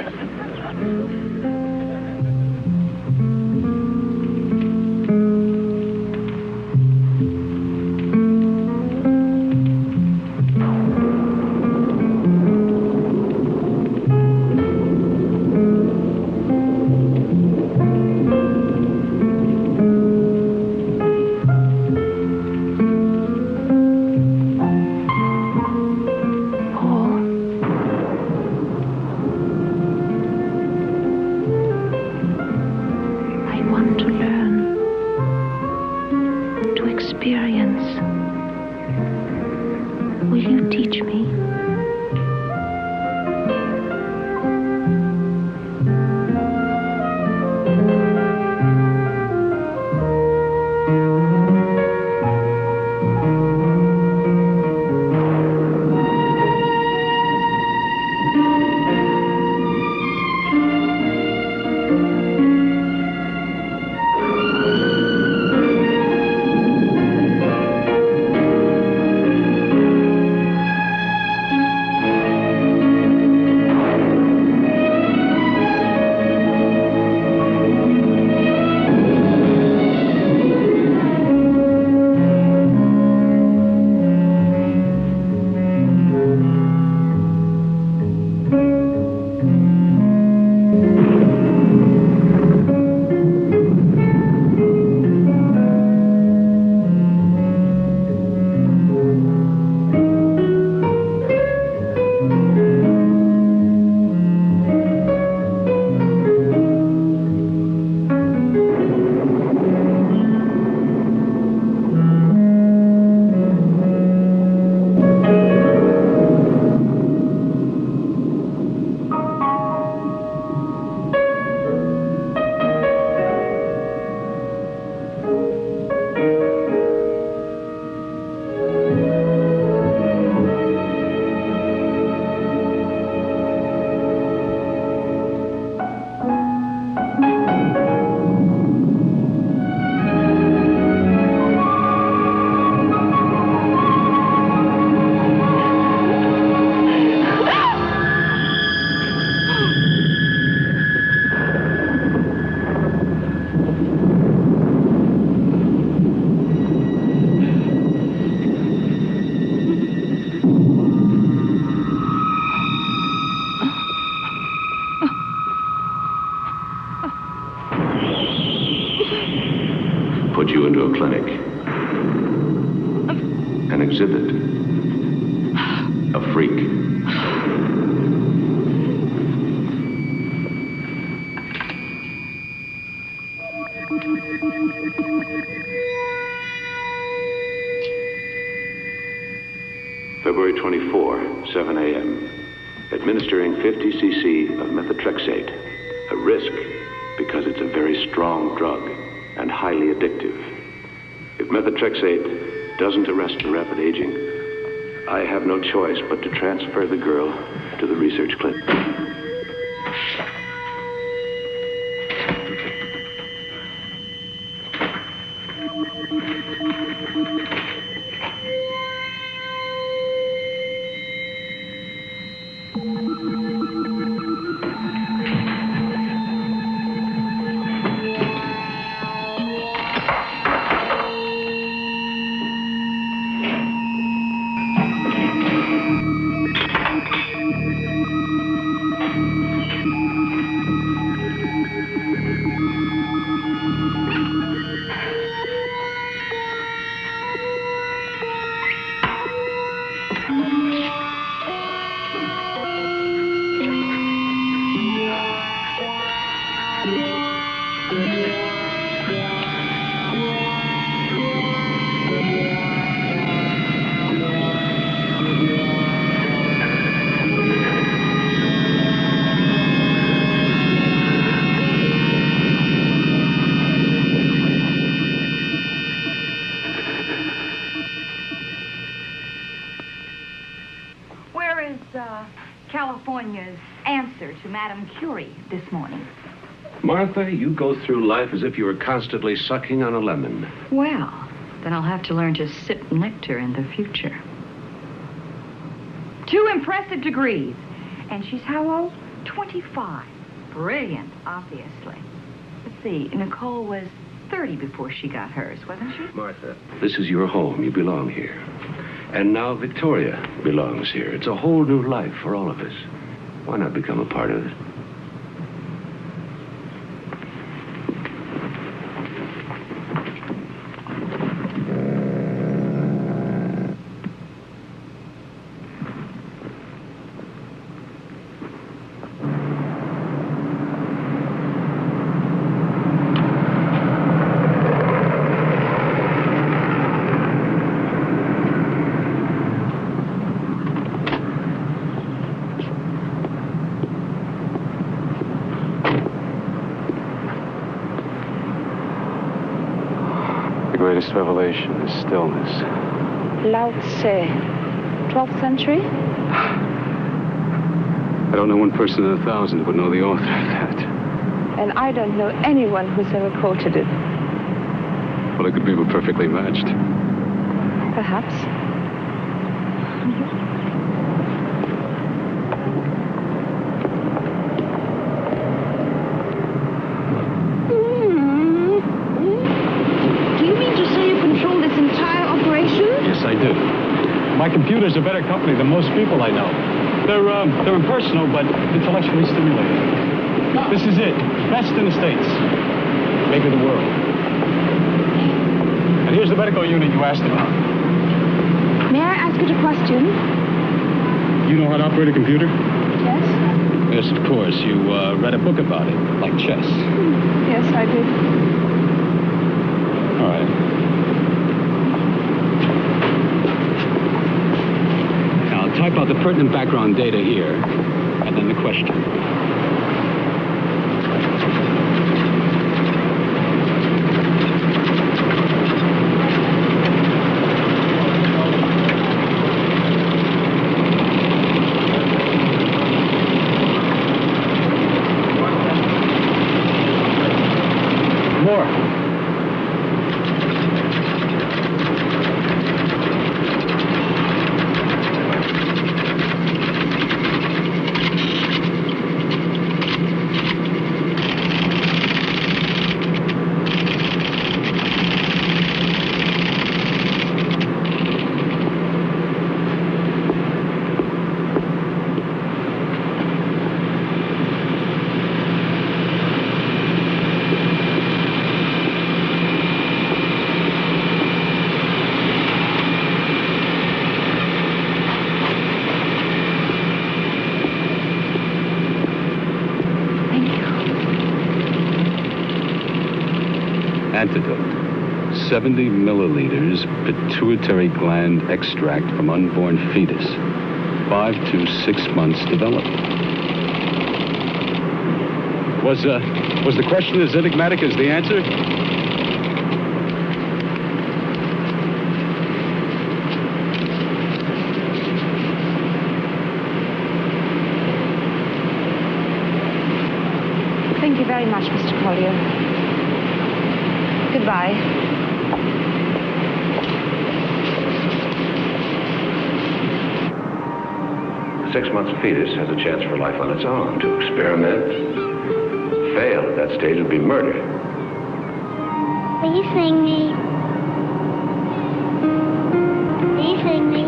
put you into a clinic. An exhibit. A freak. February 24, 7 a.m. Administering 50 cc of methotrexate. A risk because it's a very strong drug and highly addictive. If methotrexate doesn't arrest the rapid aging, I have no choice but to transfer the girl to the research clinic. California's answer to Madame Curie this morning? Martha, you go through life as if you were constantly sucking on a lemon. Well, then I'll have to learn to sip nectar in the future. 2 impressive degrees. And she's how old? 25. Brilliant, obviously. Let's see, Nicole was 30 before she got hers, wasn't she? Martha, this is your home. You belong here. And now Victoria belongs here. It's a whole new life for all of us. Why not become a part of it? The greatest revelation is stillness. Lao Tse, 12th century? I don't know one person in 1,000 who would know the author of that. And I don't know anyone who's ever quoted it. Well, it could be perfectly matched. Perhaps. I do. My computer's a better company than most people I know. They're impersonal, but intellectually stimulating. This is it. Best in the States. Maybe the world. And here's the medical unit you asked about. May I ask you a question? You know how to operate a computer? Yes. Yes, of course. You read a book about it, like chess. Yes, I did. All right. Type out the pertinent background data here, and then the question. More. Antidote. 70 milliliters pituitary gland extract from unborn fetus. 5 to 6 months development. Was the question as enigmatic as the answer? Thank you very much, Mr. Collier. Goodbye. 6 months fetus has a chance for life on its own. To experiment, fail at that stage would be murder. Will you sing me? Will you sing me?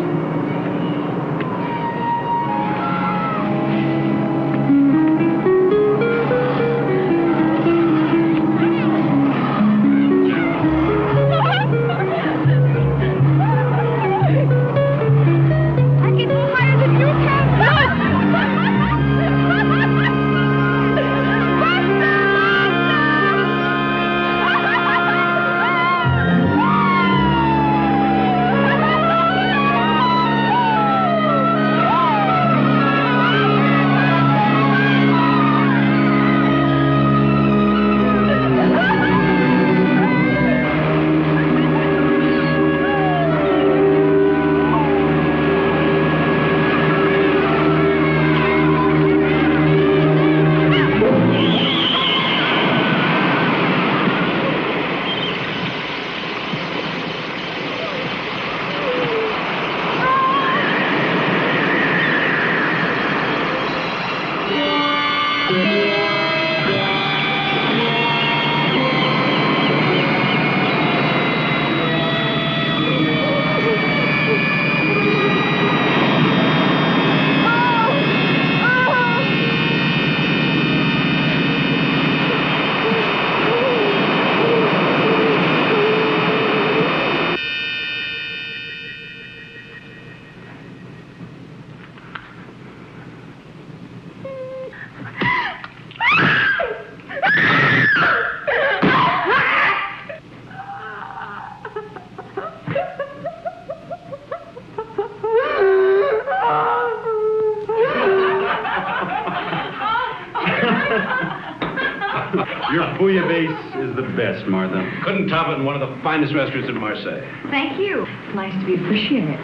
Your bouillabaisse is the best, Martha. Couldn't top it in one of the finest restaurants in Marseille. Thank you. It's nice to be appreciated.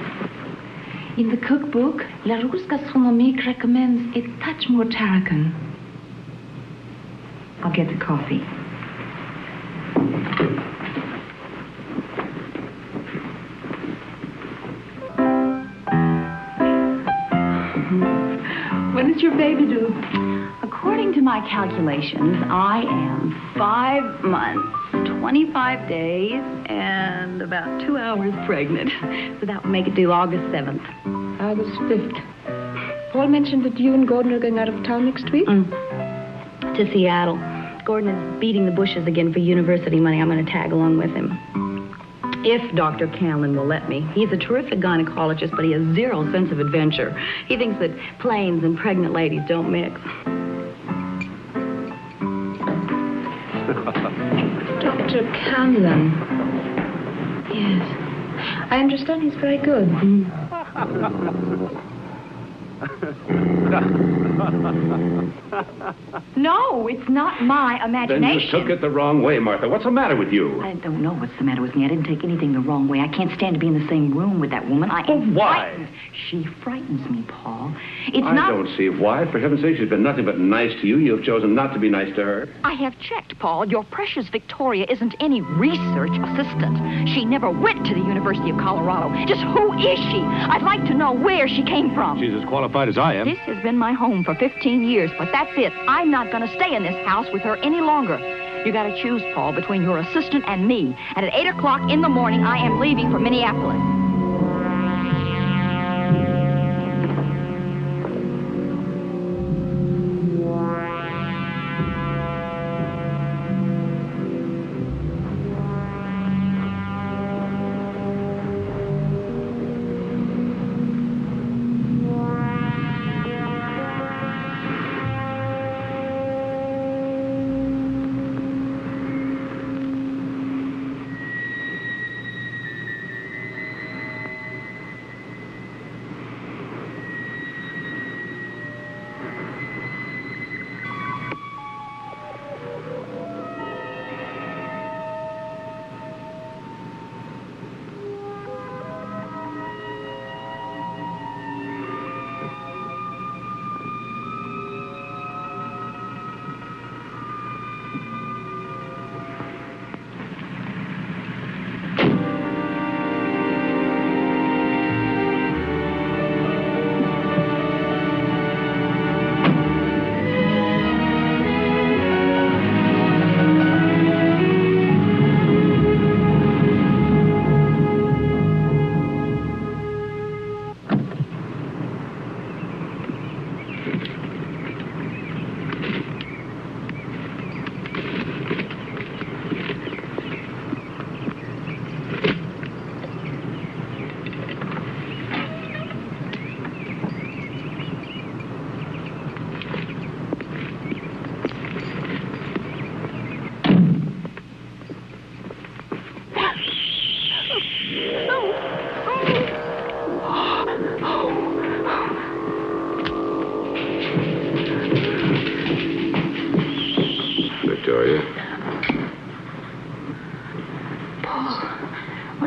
In the cookbook, La Rousse Gastronomique recommends a touch more tarragon. I'll get the coffee. When is your baby due? According to my calculations, I am 5 months, 25 days, and about 2 hours pregnant. So that would make it due August 7th. August 5th. Paul mentioned that you and Gordon are going out of town next week? To Seattle. Gordon is beating the bushes again for university money. I'm going to tag along with him. If Dr. Canlin will let me. He's a terrific gynecologist, but he has zero sense of adventure. He thinks that planes and pregnant ladies don't mix. Dr. Canlin. Yes. I understand he's very good. No, it's not my imagination. Then you took it the wrong way, Martha. What's the matter with you? I don't know what's the matter with me. I didn't take anything the wrong way. I can't stand to be in the same room with that woman. I am why? frightened. She frightens me, Paul. I don't see why. For heaven's sake, she's been nothing but nice to you. You've chosen not to be nice to her. I have checked, Paul. Your precious Victoria isn't any research assistant. She never went to the University of Colorado. Just who is she? I'd like to know where she came from. She's as qualified as I am. This has been my home for 15 years, but that's it. I'm not going to stay in this house with her any longer. You got to choose, Paul, between your assistant and me. And at 8 o'clock in the morning, I am leaving for Minneapolis.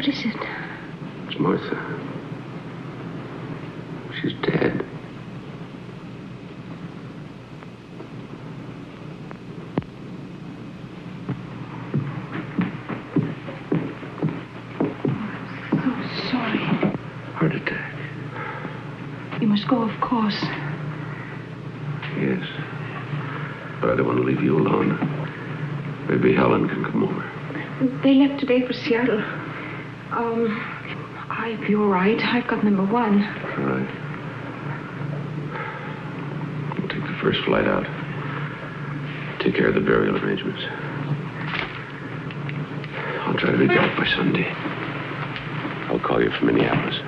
What is it? It's Martha. She's dead. So sorry. Heart attack. You must go, of course. Yes. But I don't want to leave you alone. Maybe Helen can come over. They left today for Seattle. If you're right, I've got number 1. All right. We'll take the first flight out. Take care of the burial arrangements. I'll try to be back by Sunday. I'll call you from Minneapolis.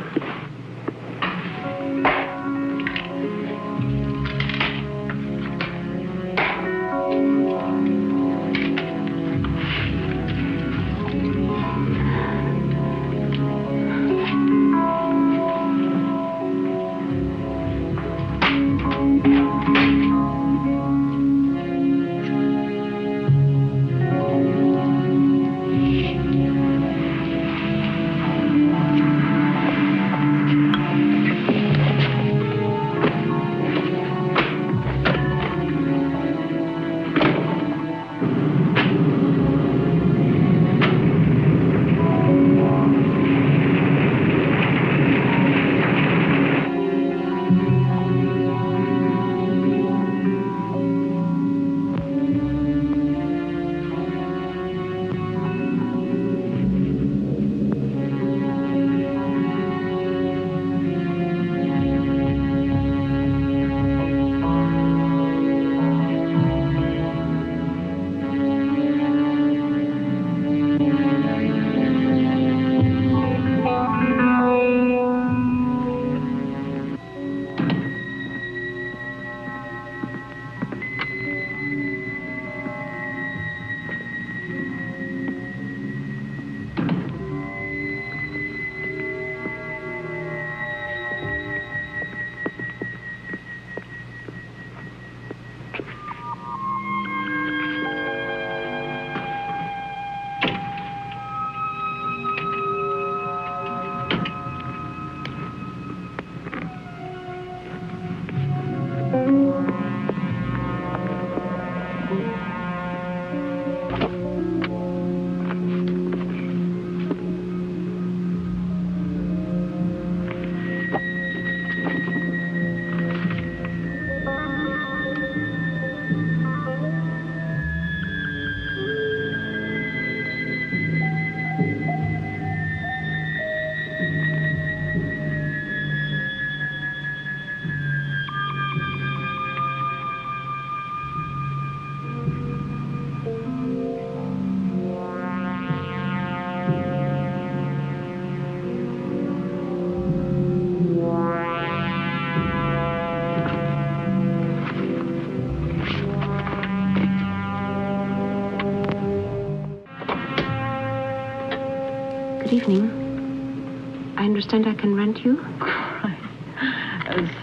Good evening. I understand I can rent you?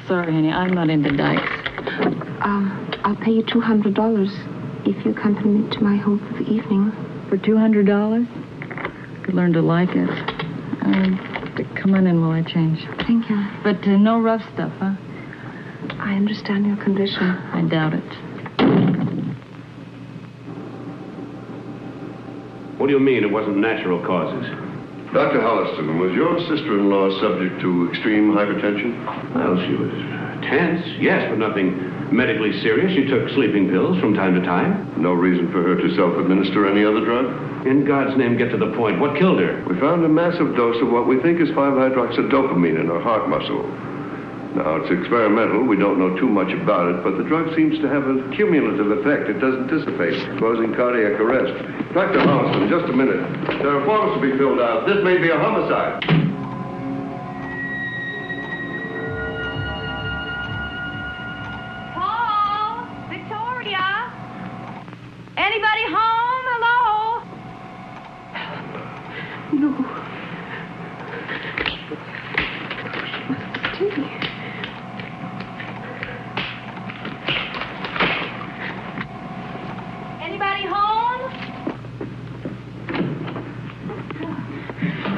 Sorry, honey, I'm not into dykes. I'll pay you $200 if you accompany me to my home for the evening. For $200? Could learn to like it. Come on in while I change. Thank you. But no rough stuff, huh? I understand your condition. I doubt it. What do you mean it wasn't natural causes? Dr. Holliston, was your sister-in-law subject to extreme hypertension? Well, she was tense, yes, but nothing medically serious. She took sleeping pills from time to time. No reason for her to self-administer any other drug? In God's name, get to the point. What killed her? We found a massive dose of what we think is 5-hydroxydopamine in her heart muscle. Now, it's experimental. We don't know too much about it, but the drug seems to have a cumulative effect. It doesn't dissipate, causing cardiac arrest. Dr. Holliston, just a minute. There are forms to be filled out. This may be a homicide. Paul? Victoria? Anybody home? Hello? No. Anybody home?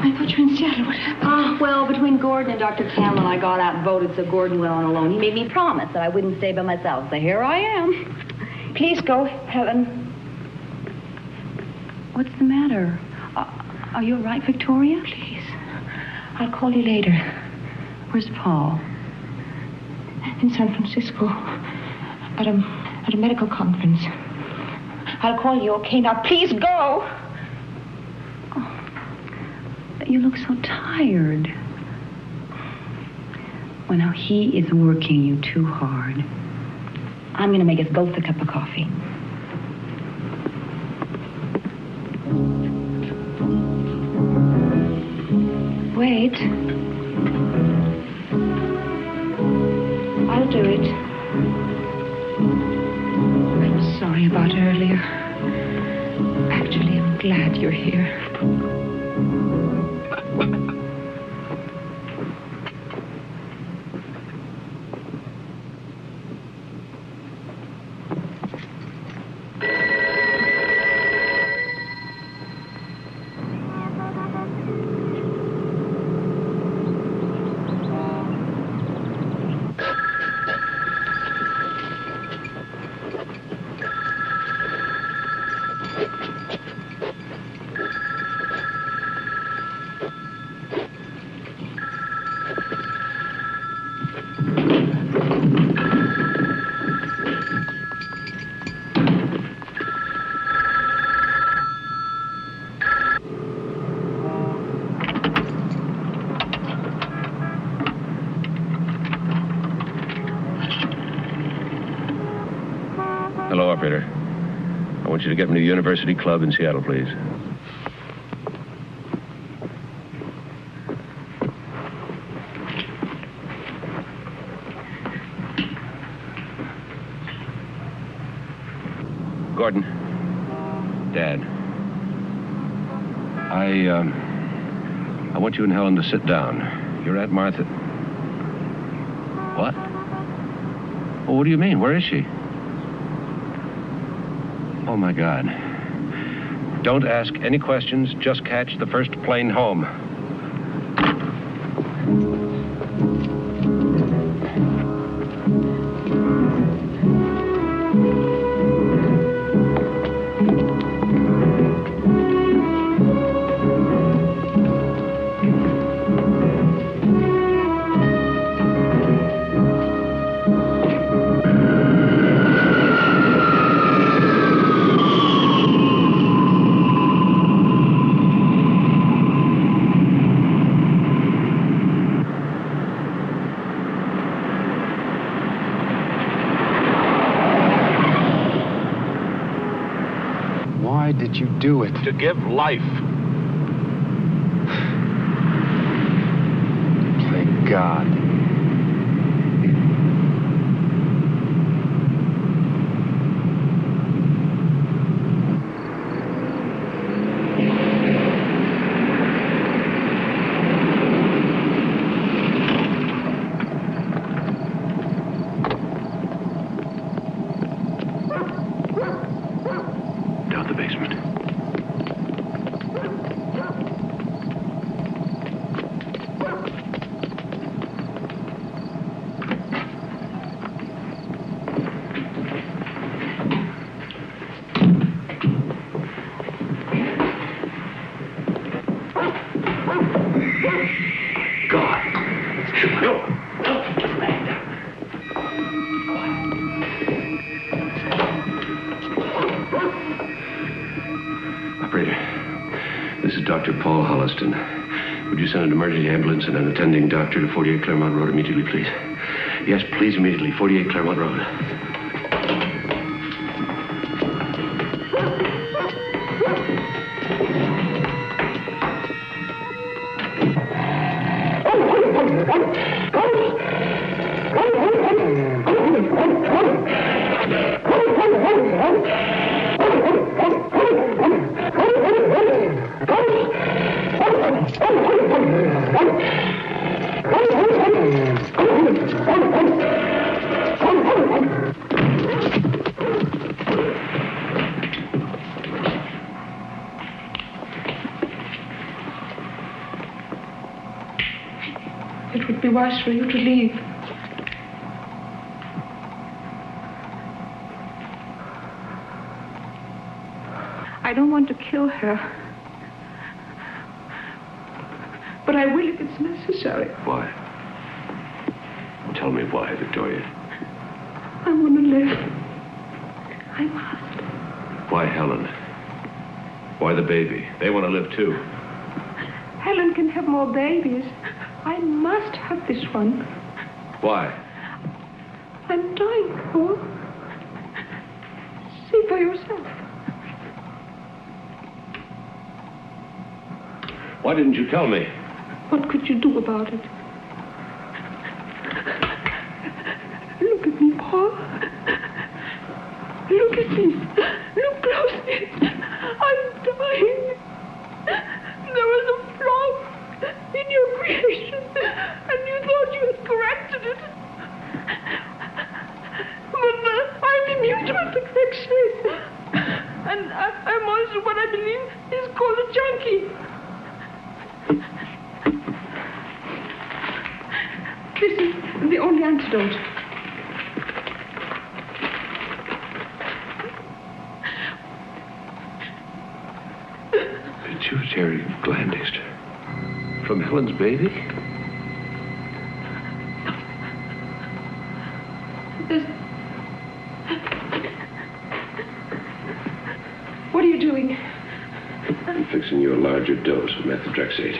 I thought you matter? What happened? Well, between Gordon and Dr. Campbell, I got out and voted, so Gordon went on alone. He made me promise that I wouldn't stay by myself, so here I am. Please go, Helen. What's the matter? Are you all right, Victoria? Please. I'll call you later. Where's Paul? In San Francisco. At a medical conference. I'll call you, okay? Now, please go! You look so tired. Well, now, he is working you too hard. I'm going to make us both a cup of coffee. Wait. I'll do it. I'm sorry about earlier. Actually, I'm glad you're here. Hello, operator. I want you to get me to the University Club in Seattle, please. Gordon. Dad. I want you and Helen to sit down. You're at Martha. What? Well, what do you mean? Where is she? Oh, my God. Don't ask any questions. Just catch the first plane home. Why did you do it? To give life. Thank God. Down the basement. Operator, this is Dr. Paul Holliston. Would you send an emergency ambulance and an attending doctor to 48 Claremont Road immediately, please? Yes, please, immediately. 48 Claremont Road. wise for you to leave. I don't want to kill her. But I will if it's necessary. Why? Tell me why, Victoria. I want to live. I must. Why Helen? Why the baby? They want to live too. Helen can have more babies. I must have this one. Why? I'm dying, Paul. See for yourself. Why didn't you tell me? What could you do about it? Look at me, Paul. Look at me. Look closely. I'm dying. There was a flaw in your creation, and you thought you had corrected it. But I'm immune to imperfection. And I'm also what I believe is called a junkie. This is the only antidote. Pituitary gland extract. From Helen's baby? What are you doing? I'm fixing you a larger dose of methotrexate.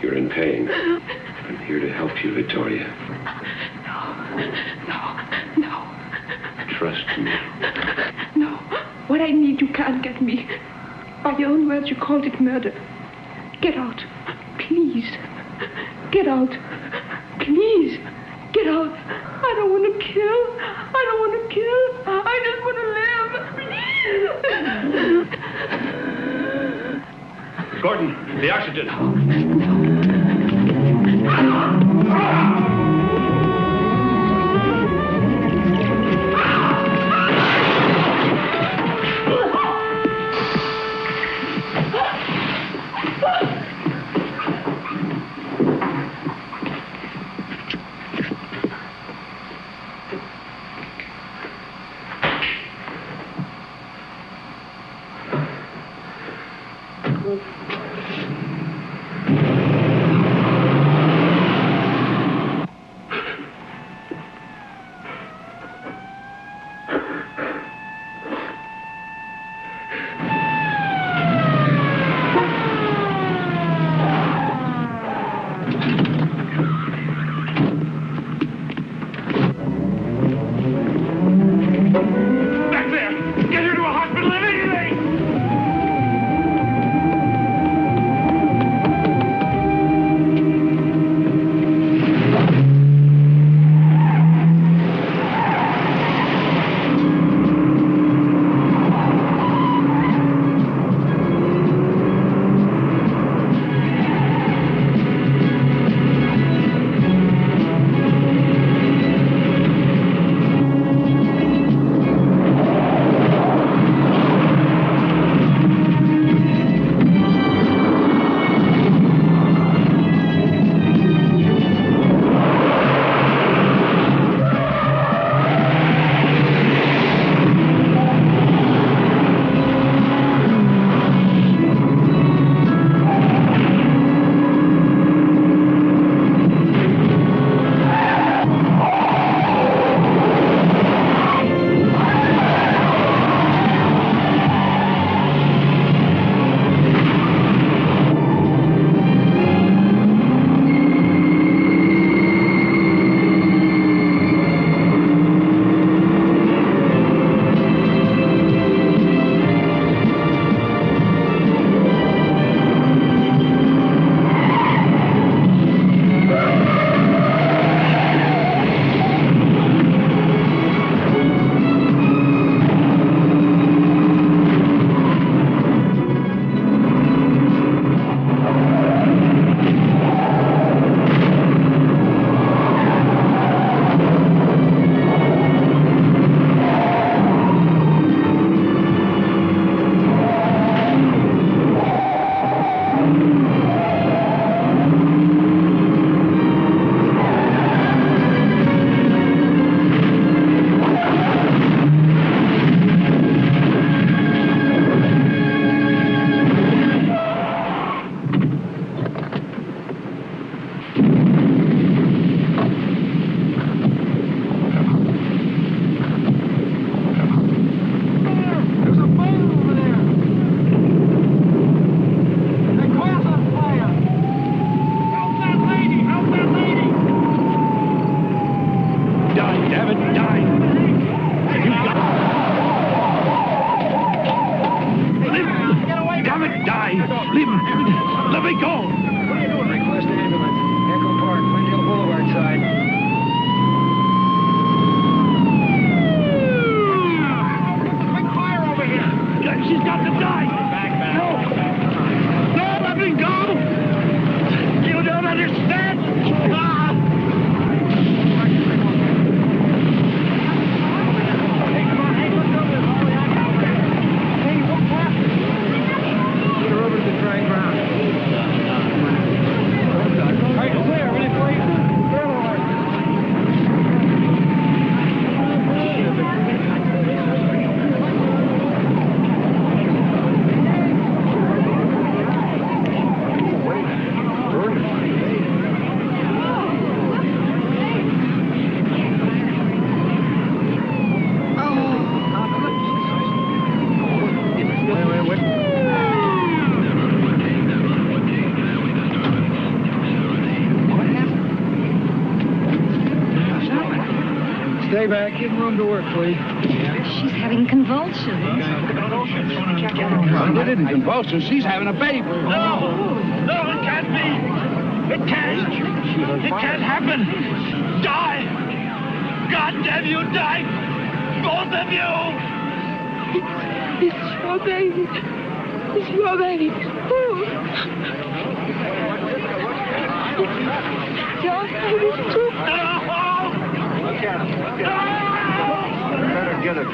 You're in pain. I'm here to help you, Victoria. No. Trust me. No. What I need, you can't get me. By your own words, you called it murder. Get out. Please. Get out. Please. Get out. I don't want to kill. I don't want to kill. I just want to live. Gordon, the oxygen. She's got to die! Back. No! No, let me go! You don't understand! Ah! Hey, come on, hey, what's over there? Hey, what's happened? Get her over to the dry ground. All right, clear. Ready for you? Stay back. Give room to work, please. She's having convulsions. It isn't convulsions. She's having a baby. No! No, it can't be! It can't! It can't happen! Die! God damn you, die! Both of you! It's your baby. It's your baby. Oh. Your baby, too. No! Look at him. Better get it.